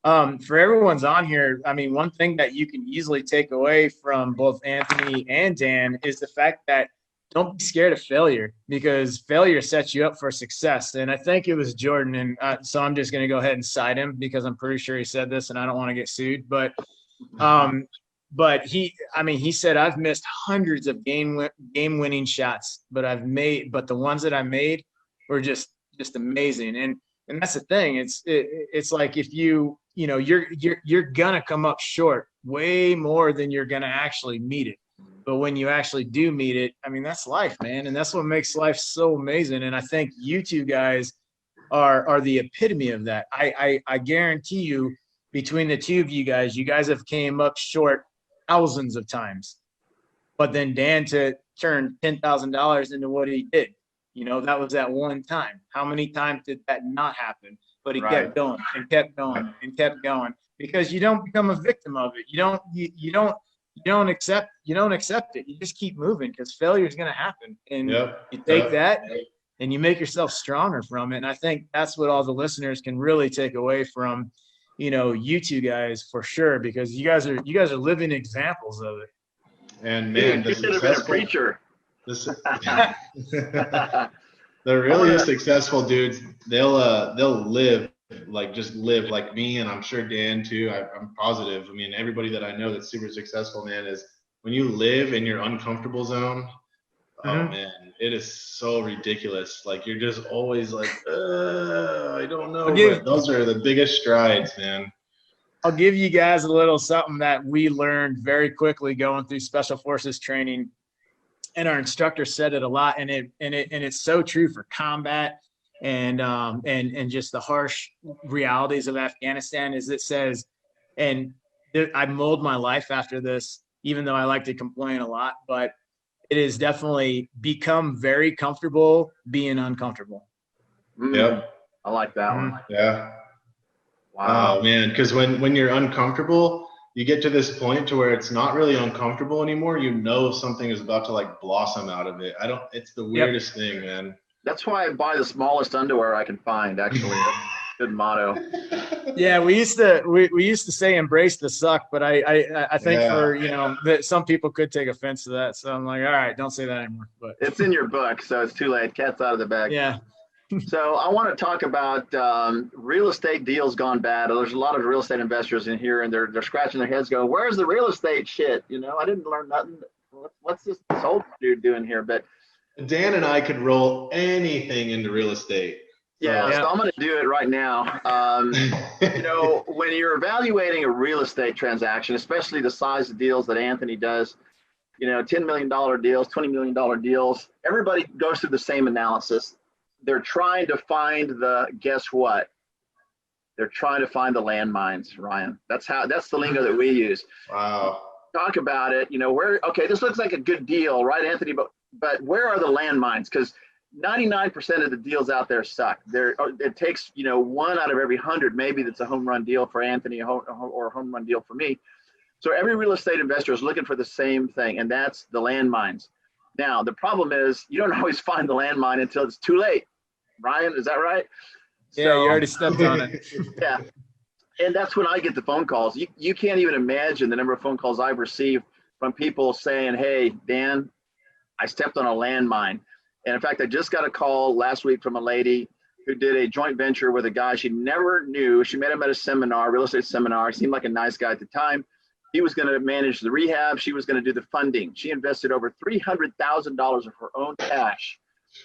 for everyone's on here, I mean, one thing that you can easily take away from both Anthony and Dan is the fact that don't be scared of failure, because failure sets you up for success. And I think it was Jordan, and so I'm just going to go ahead and cite him because I'm pretty sure he said this, and I don't want to get sued. But he said, I've missed hundreds of game-winning shots, but the ones that I made were just amazing. And that's the thing. It's like, if you know, you're gonna come up short way more than you're gonna actually meet it. But when you actually do meet it, I mean, that's life, man. And that's what makes life so amazing. And I think you two guys are the epitome of that. I guarantee you, between the two of you guys have came up short thousands of times. But then Dan to turn $10,000 into what he did, you know, that was that one time. How many times did that not happen? But he kept going and kept going and kept going, because you don't become a victim of it. You don't accept it. You just keep moving, because failure is going to happen. And you take that and you make yourself stronger from it. And I think that's what all the listeners can really take away from, you know, you two guys, for sure, because you guys are living examples of it. And man, you should have been a preacher. The really successful dudes, they'll live like me, and I'm sure Dan too. I'm positive. I mean, everybody that I know that's super successful, man, is when you live in your uncomfortable zone. Oh man, it is so ridiculous. Like, you're just always like, I don't know. But those are the biggest strides, man. I'll give you guys a little something that we learned very quickly going through Special Forces training, and our instructor said it a lot, and it's so true for combat and just the harsh realities of Afghanistan. Is it says, and I mold my life after this, even though I like to complain a lot, but it is definitely become very comfortable being uncomfortable. Yep. I like that one. Yeah. Wow. Oh man, because when you're uncomfortable, you get to this point to where it's not really uncomfortable anymore. You know something is about to like blossom out of it. It's the weirdest thing, man. That's why I buy the smallest underwear I can find, actually. Good motto. Yeah, we used to say embrace the suck, but I think for, you know, that some people could take offense to that. So I'm like, all right, don't say that anymore. But it's in your book, so it's too late. Cat's out of the bag. Yeah. So I want to talk about real estate deals gone bad. There's a lot of real estate investors in here, and they're scratching their heads going, where's the real estate shit? You know, I didn't learn nothing. What's this old dude doing here? But Dan and I could roll anything into real estate. Yeah, so I'm going to do it right now. You know, when you're evaluating a real estate transaction, especially the size of deals that Anthony does, you know, $10 million deals, $20 million deals, everybody goes through the same analysis. They're trying to find guess what? They're trying to find the landmines, Ryan. That's the lingo that we use. Wow. Talk about it, you know, this looks like a good deal, right, Anthony? But where are the landmines? Because 99% of the deals out there suck. It takes, 1 out of every 100 maybe that's a home run deal for Anthony or a home run deal for me. So every real estate investor is looking for the same thing, and that's the landmines. Now, the problem is you don't always find the landmine until it's too late. Ryan, is that right? Yeah, so, you already stepped on it. Yeah. And that's when I get the phone calls. You can't even imagine the number of phone calls I've received from people saying, hey, Dan, I stepped on a landmine. And in fact, I just got a call last week from a lady who did a joint venture with a guy she never knew. She met him at a seminar, real estate seminar. He seemed like a nice guy at the time. He was going to manage the rehab. She was going to do the funding. She invested over $300,000 of her own cash,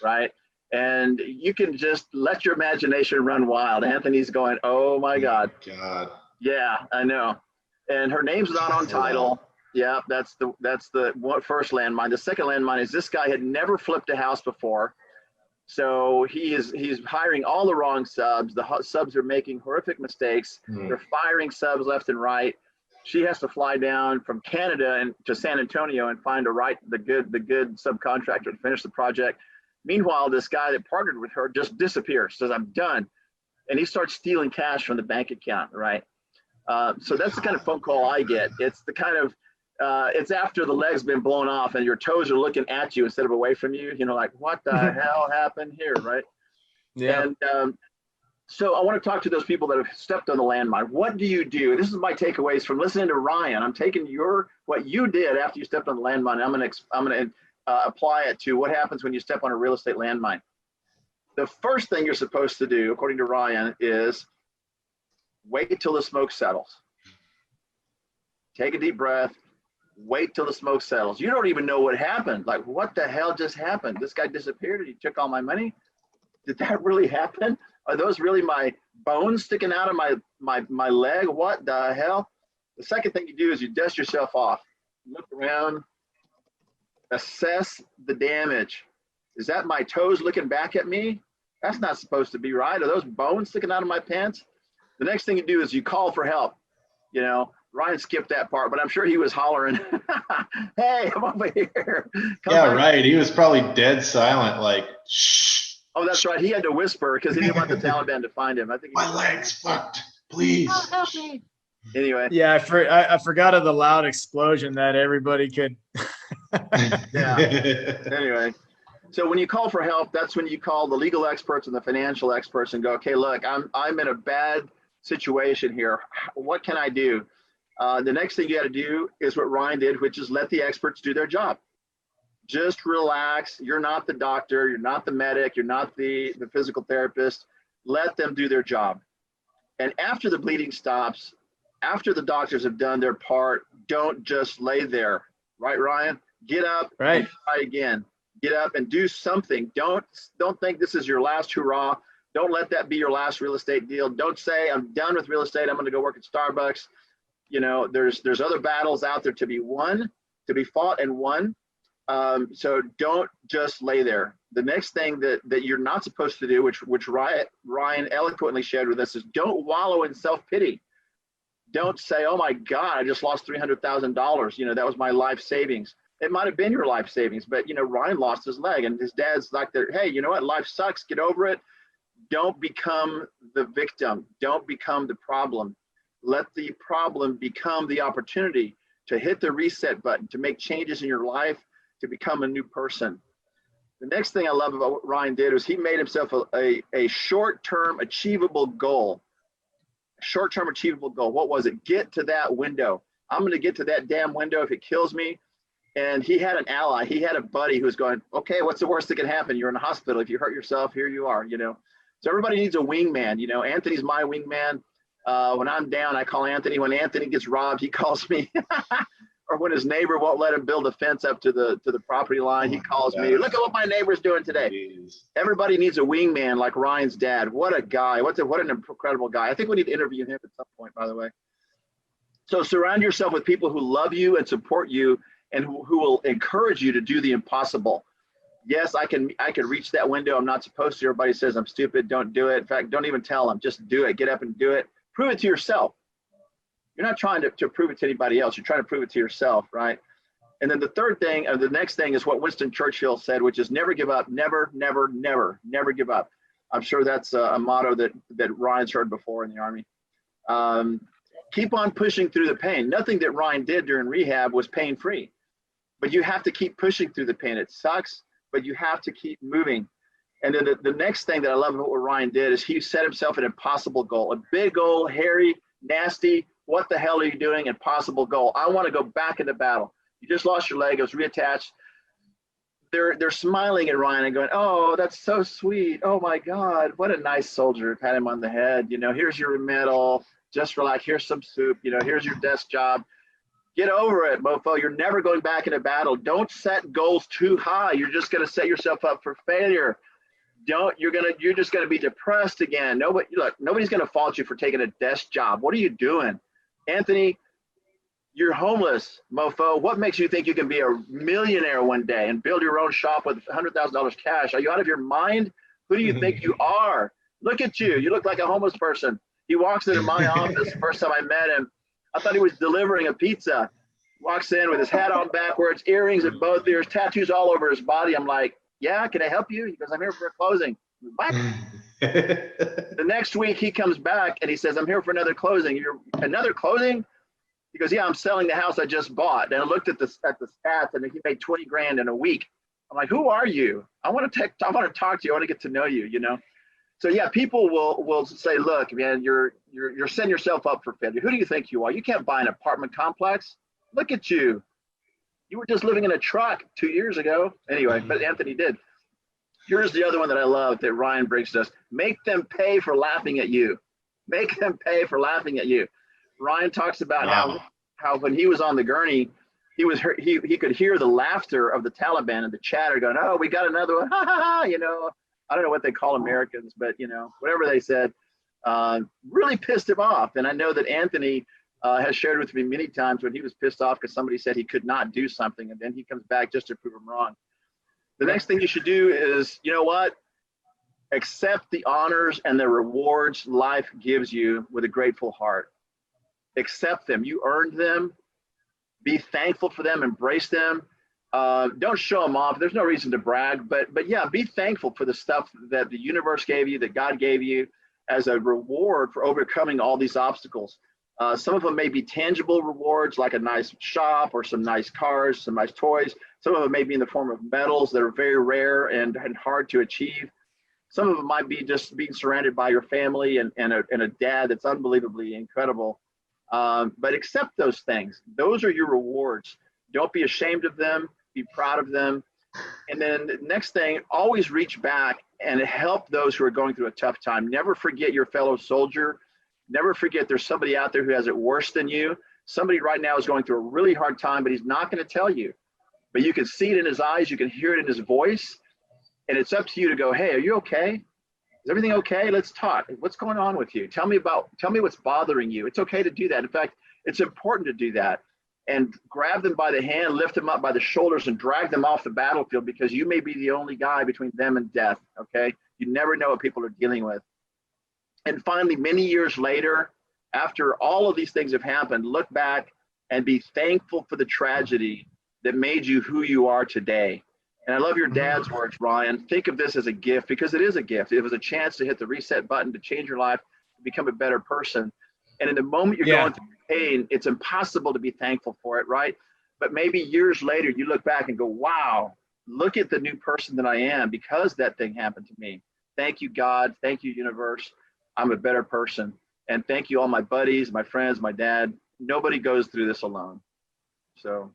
right? And you can just let your imagination run wild. Anthony's going, oh my God. Yeah, I know. And her name's not on title. Yeah, that's the first landmine. The second landmine is this guy had never flipped a house before. So he's hiring all the wrong subs. The subs are making horrific mistakes. They're firing subs left and right. She has to fly down from Canada and to San Antonio and find the good subcontractor to finish the project. Meanwhile, this guy that partnered with her just disappears, says, I'm done. And he starts stealing cash from the bank account, right? So that's the kind of phone call I get. It's the kind of, it's after the leg's been blown off and your toes are looking at you instead of away from you, like, what the hell happened here, right? Yeah. And so I want to talk to those people that have stepped on the landmine. What do you do? This is my takeaways from listening to Ryan. I'm taking what you did after you stepped on the landmine. I'm going to apply it to what happens when you step on a real estate landmine. The first thing you're supposed to do, according to Ryan, is wait till the smoke settles. Take a deep breath. Wait till the smoke settles. You don't even know what happened. Like, what the hell just happened? This guy disappeared and he took all my money? Did that really happen? Are those really my bones sticking out of my leg? What the hell? The second thing you do is you dust yourself off. Look around. Assess the damage. Is that my toes looking back at me? That's not supposed to be right. Are those bones sticking out of my pants? The next thing you do is you call for help. Ryan skipped that part, but I'm sure he was hollering, hey, I'm over here. Right. He was probably dead silent, like, shh. Oh, that's right. He had to whisper because he didn't want the Taliban to find him. I think my leg's fucked. Please. Oh, help me. Anyway. Yeah, I forgot of the loud explosion that everybody could. Yeah. Anyway, so when you call for help, that's when you call the legal experts and the financial experts and go, okay, look, I'm in a bad situation here. What can I do? The next thing you got to do is what Ryan did, which is let the experts do their job. Just relax. You're not the doctor. You're not the medic. You're not the physical therapist. Let them do their job. And after the bleeding stops, after the doctors have done their part, don't just lay there. Right, Ryan? Get up and try again. Get up and do something. Don't think this is your last hurrah. Don't let that be your last real estate deal. Don't say, I'm done with real estate. I'm going to go work at Starbucks. There's other battles out there to be won, to be fought and won. So don't just lay there. The next thing that you're not supposed to do, which Ryan eloquently shared with us, is don't wallow in self-pity. Don't say, oh my God, I just lost $300,000. That was my life savings. It might have been your life savings, but Ryan lost his leg and his dad's like, hey, you know what? Life sucks. Get over it. Don't become the victim. Don't become the problem. Let the problem become the opportunity to hit the reset button, to make changes in your life, to become a new person. The next thing I love about what Ryan did was he made himself a short-term achievable goal. Short-term achievable goal. What was it? Get to that window. I'm going to get to that damn window if it kills me. And he had an ally. He had a buddy who was going, okay, what's the worst that can happen? You're in a hospital. If you hurt yourself, here you are, So everybody needs a wingman. Anthony's my wingman. When I'm down, I call Anthony. When Anthony gets robbed, he calls me. Or when his neighbor won't let him build a fence up to the property line, he calls me. Look at what my neighbor's doing today. Jeez. Everybody needs a wingman like Ryan's dad. What a guy. What an incredible guy. I think we need to interview him at some point, by the way. So surround yourself with people who love you and support you and who will encourage you to do the impossible. Yes, I can reach that window. I'm not supposed to. Everybody says I'm stupid. Don't do it. In fact, don't even tell them. Just do it. Get up and do it. Prove it to yourself. You're not trying to prove it to anybody else. You're trying to prove it to yourself, right? And then the third thing, or the next thing, is what Winston Churchill said, which is never give up, never, never, never, never give up. I'm sure that's a motto that Ryan's heard before in the Army. Keep on pushing through the pain. Nothing that Ryan did during rehab was pain-free, but you have to keep pushing through the pain. It sucks, but you have to keep moving. And then the next thing that I love about what Ryan did is he set himself an impossible goal, a big goal, hairy, nasty, what the hell are you doing? Impossible goal. I want to go back into battle. You just lost your leg. It was reattached. They're smiling at Ryan and going, oh, that's so sweet. Oh my God, what a nice soldier. Pat him on the head. You know, here's your medal. Just relax. Here's some soup. You know, here's your desk job. Get over it, mofo. You're never going back into battle. Don't set goals too high. You're just going to set yourself up for failure. You're just going to be depressed again. Nobody's going to fault you for taking a desk job. What are you doing? Anthony, you're homeless, mofo. What makes you think you can be a millionaire one day and build your own shop with $100,000 cash? Are you out of your mind? Who do you think you are? Look at you. You look like a homeless person. He walks into my office the first time I met him. I thought he was delivering a pizza. Walks in with his hat on backwards, earrings in both ears, tattoos all over his body. I'm like, yeah, can I help you? He goes, I'm here for a closing. What? The next week he comes back and he says, I'm here for another closing. You're another closing? He goes, yeah, I'm selling the house I just bought. And I looked at the stats and he made 20 grand in a week. I'm like, who are you? I want to talk to you. I want to get to know you, you know? So yeah, people will say, look, man, you're setting yourself up for failure. Who do you think you are? You can't buy an apartment complex. Look at you. You were just living in a truck 2 years ago. Anyway, but Anthony did. Here's the other one that I love that Ryan brings to us. Make them pay for laughing at you. Make them pay for laughing at you. Ryan talks about how when he was on the gurney, he could hear the laughter of the Taliban and the chatter going, oh, we got another one, ha ha ha, you know. I don't know what they call Americans, but you know, whatever they said, really pissed him off. And I know that Anthony has shared with me many times when he was pissed off because somebody said he could not do something, and then he comes back just to prove him wrong. The next thing you should do is, you know what? Accept the honors and the rewards life gives you with a grateful heart. Accept them. You earned them. Be thankful for them. Embrace them. Don't show them off. There's no reason to brag, but yeah, be thankful for the stuff that the universe gave you, that God gave you as a reward for overcoming all these obstacles. Some of them may be tangible rewards, like a nice shop or some nice cars, some nice toys. Some of them may be in the form of medals that are very rare and hard to achieve. Some of them might be just being surrounded by your family and a dad that's unbelievably incredible. But accept those things. Those are your rewards. Don't be ashamed of them. Be proud of them. And then the next thing, always reach back and help those who are going through a tough time. Never forget your fellow soldier. Never forget there's somebody out there who has it worse than you. Somebody right now is going through a really hard time, but he's not going to tell you. But you can see it in his eyes. You can hear it in his voice. And it's up to you to go, hey, are you okay? Is everything okay? Let's talk. What's going on with you? Tell me what's bothering you. It's okay to do that. In fact, it's important to do that. And grab them by the hand, lift them up by the shoulders, and drag them off the battlefield, because you may be the only guy between them and death, okay? You never know what people are dealing with. And finally, many years later, after all of these things have happened, look back and be thankful for the tragedy that made you who you are today. And I love your dad's words, Ryan. Think of this as a gift, because it is a gift. It was a chance to hit the reset button to change your life, to become a better person. And in the moment you're going through pain, it's impossible to be thankful for it, right? But maybe years later, you look back and go, wow, look at the new person that I am because that thing happened to me. Thank you, God. Thank you, universe. I'm a better person. And thank you, all my buddies, my friends, my dad. Nobody goes through this alone. So.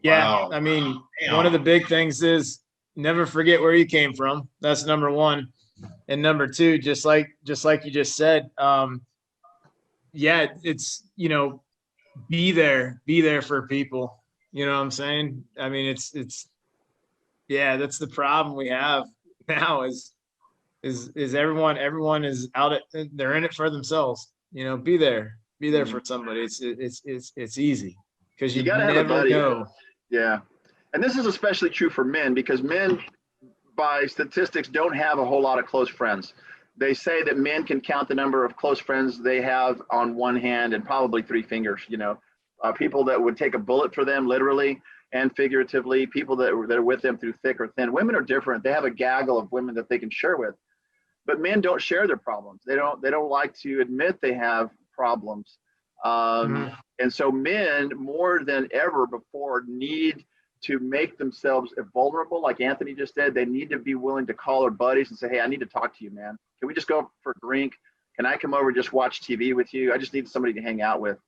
Yeah, wow. I mean, one of the big things is never forget where you came from. That's number one. And number two, just like you just said, yeah, it's, you know, be there for people. You know what I'm saying? I mean, it's yeah, that's the problem we have now is everyone is out they're in it for themselves. You know, be there for somebody. It's easy because you gotta never know. Yeah. And this is especially true for men, because men by statistics don't have a whole lot of close friends. They say that men can count the number of close friends they have on one hand and probably 3 fingers, you know, people that would take a bullet for them, literally. and figuratively, people that are with them through thick or thin. Women are different. They have a gaggle of women that they can share with, but men don't share their problems. They don't like to admit they have problems. And so men, more than ever before, need to make themselves vulnerable. Like Anthony just said, they need to be willing to call their buddies and say, hey, I need to talk to you, man. Can we just go for a drink? Can I come over and just watch TV with you? I just need somebody to hang out with.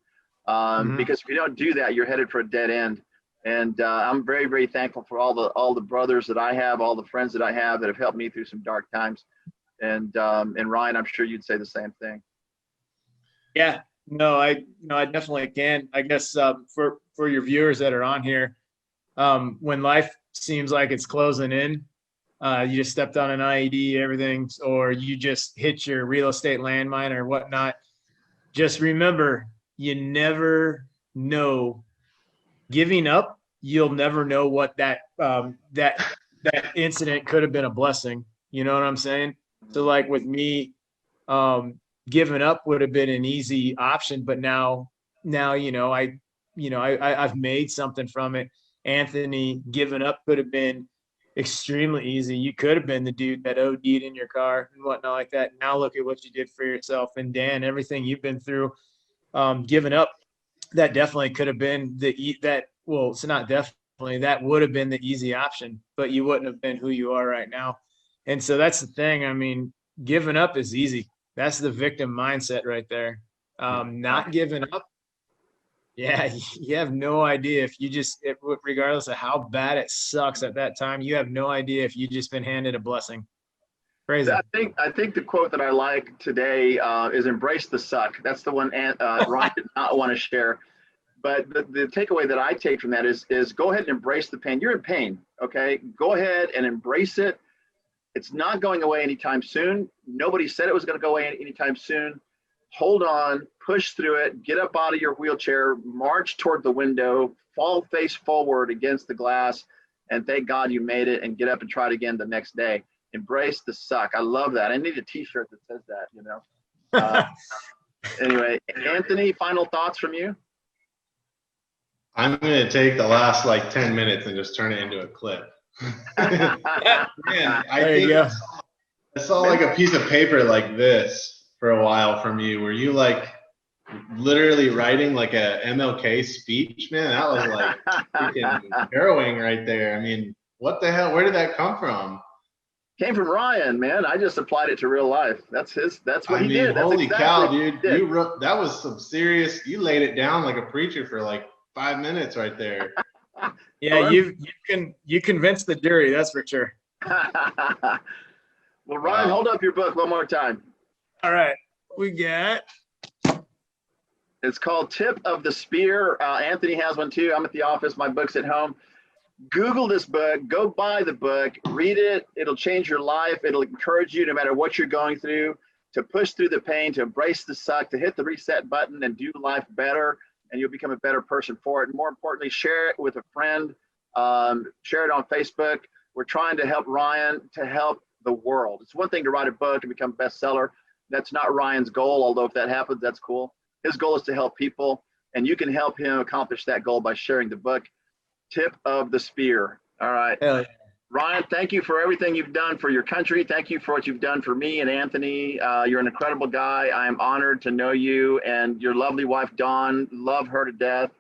Because if you don't do that, you're headed for a dead end. And I'm very, very thankful for all the brothers that I have, all the friends that I have that have helped me through some dark times. And Ryan, I'm sure you'd say the same thing. Yeah, no, I definitely can. I guess for your viewers that are on here, when life seems like it's closing in, you just stepped on an IED, everything, or you just hit your real estate landmine or whatnot. Just remember, you never know. Giving up, you'll never know what that incident could have been a blessing. You know what I'm saying? So like with me, giving up would have been an easy option, but now I've made something from it. Anthony, giving up could have been extremely easy. You could have been the dude that OD'd in your car and whatnot like that. Now look at what you did for yourself. And Dan, everything you've been through, giving up, that definitely could have been that would have been the easy option, but you wouldn't have been who you are right now. And so that's the thing. I mean, giving up is easy. That's the victim mindset right there. Not giving up. Yeah, you have no idea regardless of how bad it sucks at that time, you have no idea if you just been handed a blessing. Crazy. I think the quote that I like today is "Embrace the suck." That's the one Ryan did not want to share. But the takeaway that I take from that is go ahead and embrace the pain. You're in pain, okay? Go ahead and embrace it. It's not going away anytime soon. Nobody said it was going to go away anytime soon. Hold on, push through it, get up out of your wheelchair, march toward the window, fall face forward against the glass, and thank God you made it, and get up and try it again the next day. Embrace the suck. I love that. I need a t-shirt that says that, Anyway, Anthony, final thoughts from you? I'm going to take the last 10 minutes and just turn it into a clip. Man, I saw a piece of paper like this for a while from you. Were you literally writing a MLK speech, man? That was freaking harrowing right there. I mean, what the hell? Where did that come from? Came from Ryan, man. I just applied it to real life. That's what he did. That's holy cow, dude! That was some serious. You laid it down like a preacher for 5 minutes right there. Yeah, you convinced the jury, that's for sure. Well, Ryan, hold up your book one more time. All right, we got. It's called Tip of the Spear. Anthony has one too. I'm at the office. My book's at home. Google this book. Go buy the book. Read it. It'll change your life. It'll encourage you, no matter what you're going through, to push through the pain, to embrace the suck, to hit the reset button and do life better. And you'll become a better person for it. And more importantly, share it with a friend. Share it on Facebook. We're trying to help Ryan to help the world. It's one thing to write a book and become a bestseller. That's not Ryan's goal, although if that happens, that's cool. His goal is to help people, and you can help him accomplish that goal by sharing the book, Tip of the Spear. All right. Hell yeah. Ryan, thank you for everything you've done for your country. Thank you for what you've done for me and Anthony. You're an incredible guy. I am honored to know you, and your lovely wife, Dawn. Love her to death.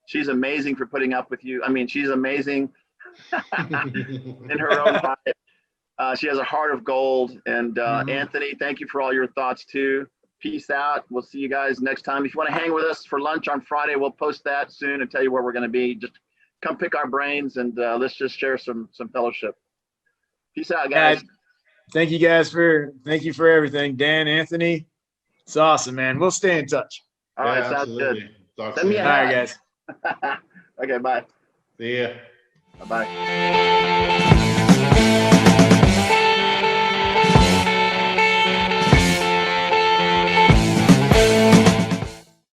She's amazing for putting up with you. I mean, she's amazing in her own right. She has a heart of gold. And Anthony, thank you for all your thoughts too. Peace out. We'll see you guys next time. If you want to hang with us for lunch on Friday, we'll post that soon and tell you where we're going to be. Just come pick our brains, and let's just share some fellowship. Peace out, guys. Thank you for everything, Dan, Anthony. It's awesome, man. We'll stay in touch. All right, sounds good. Send me a hat. All right, guys. Okay, bye. See ya. Bye-bye.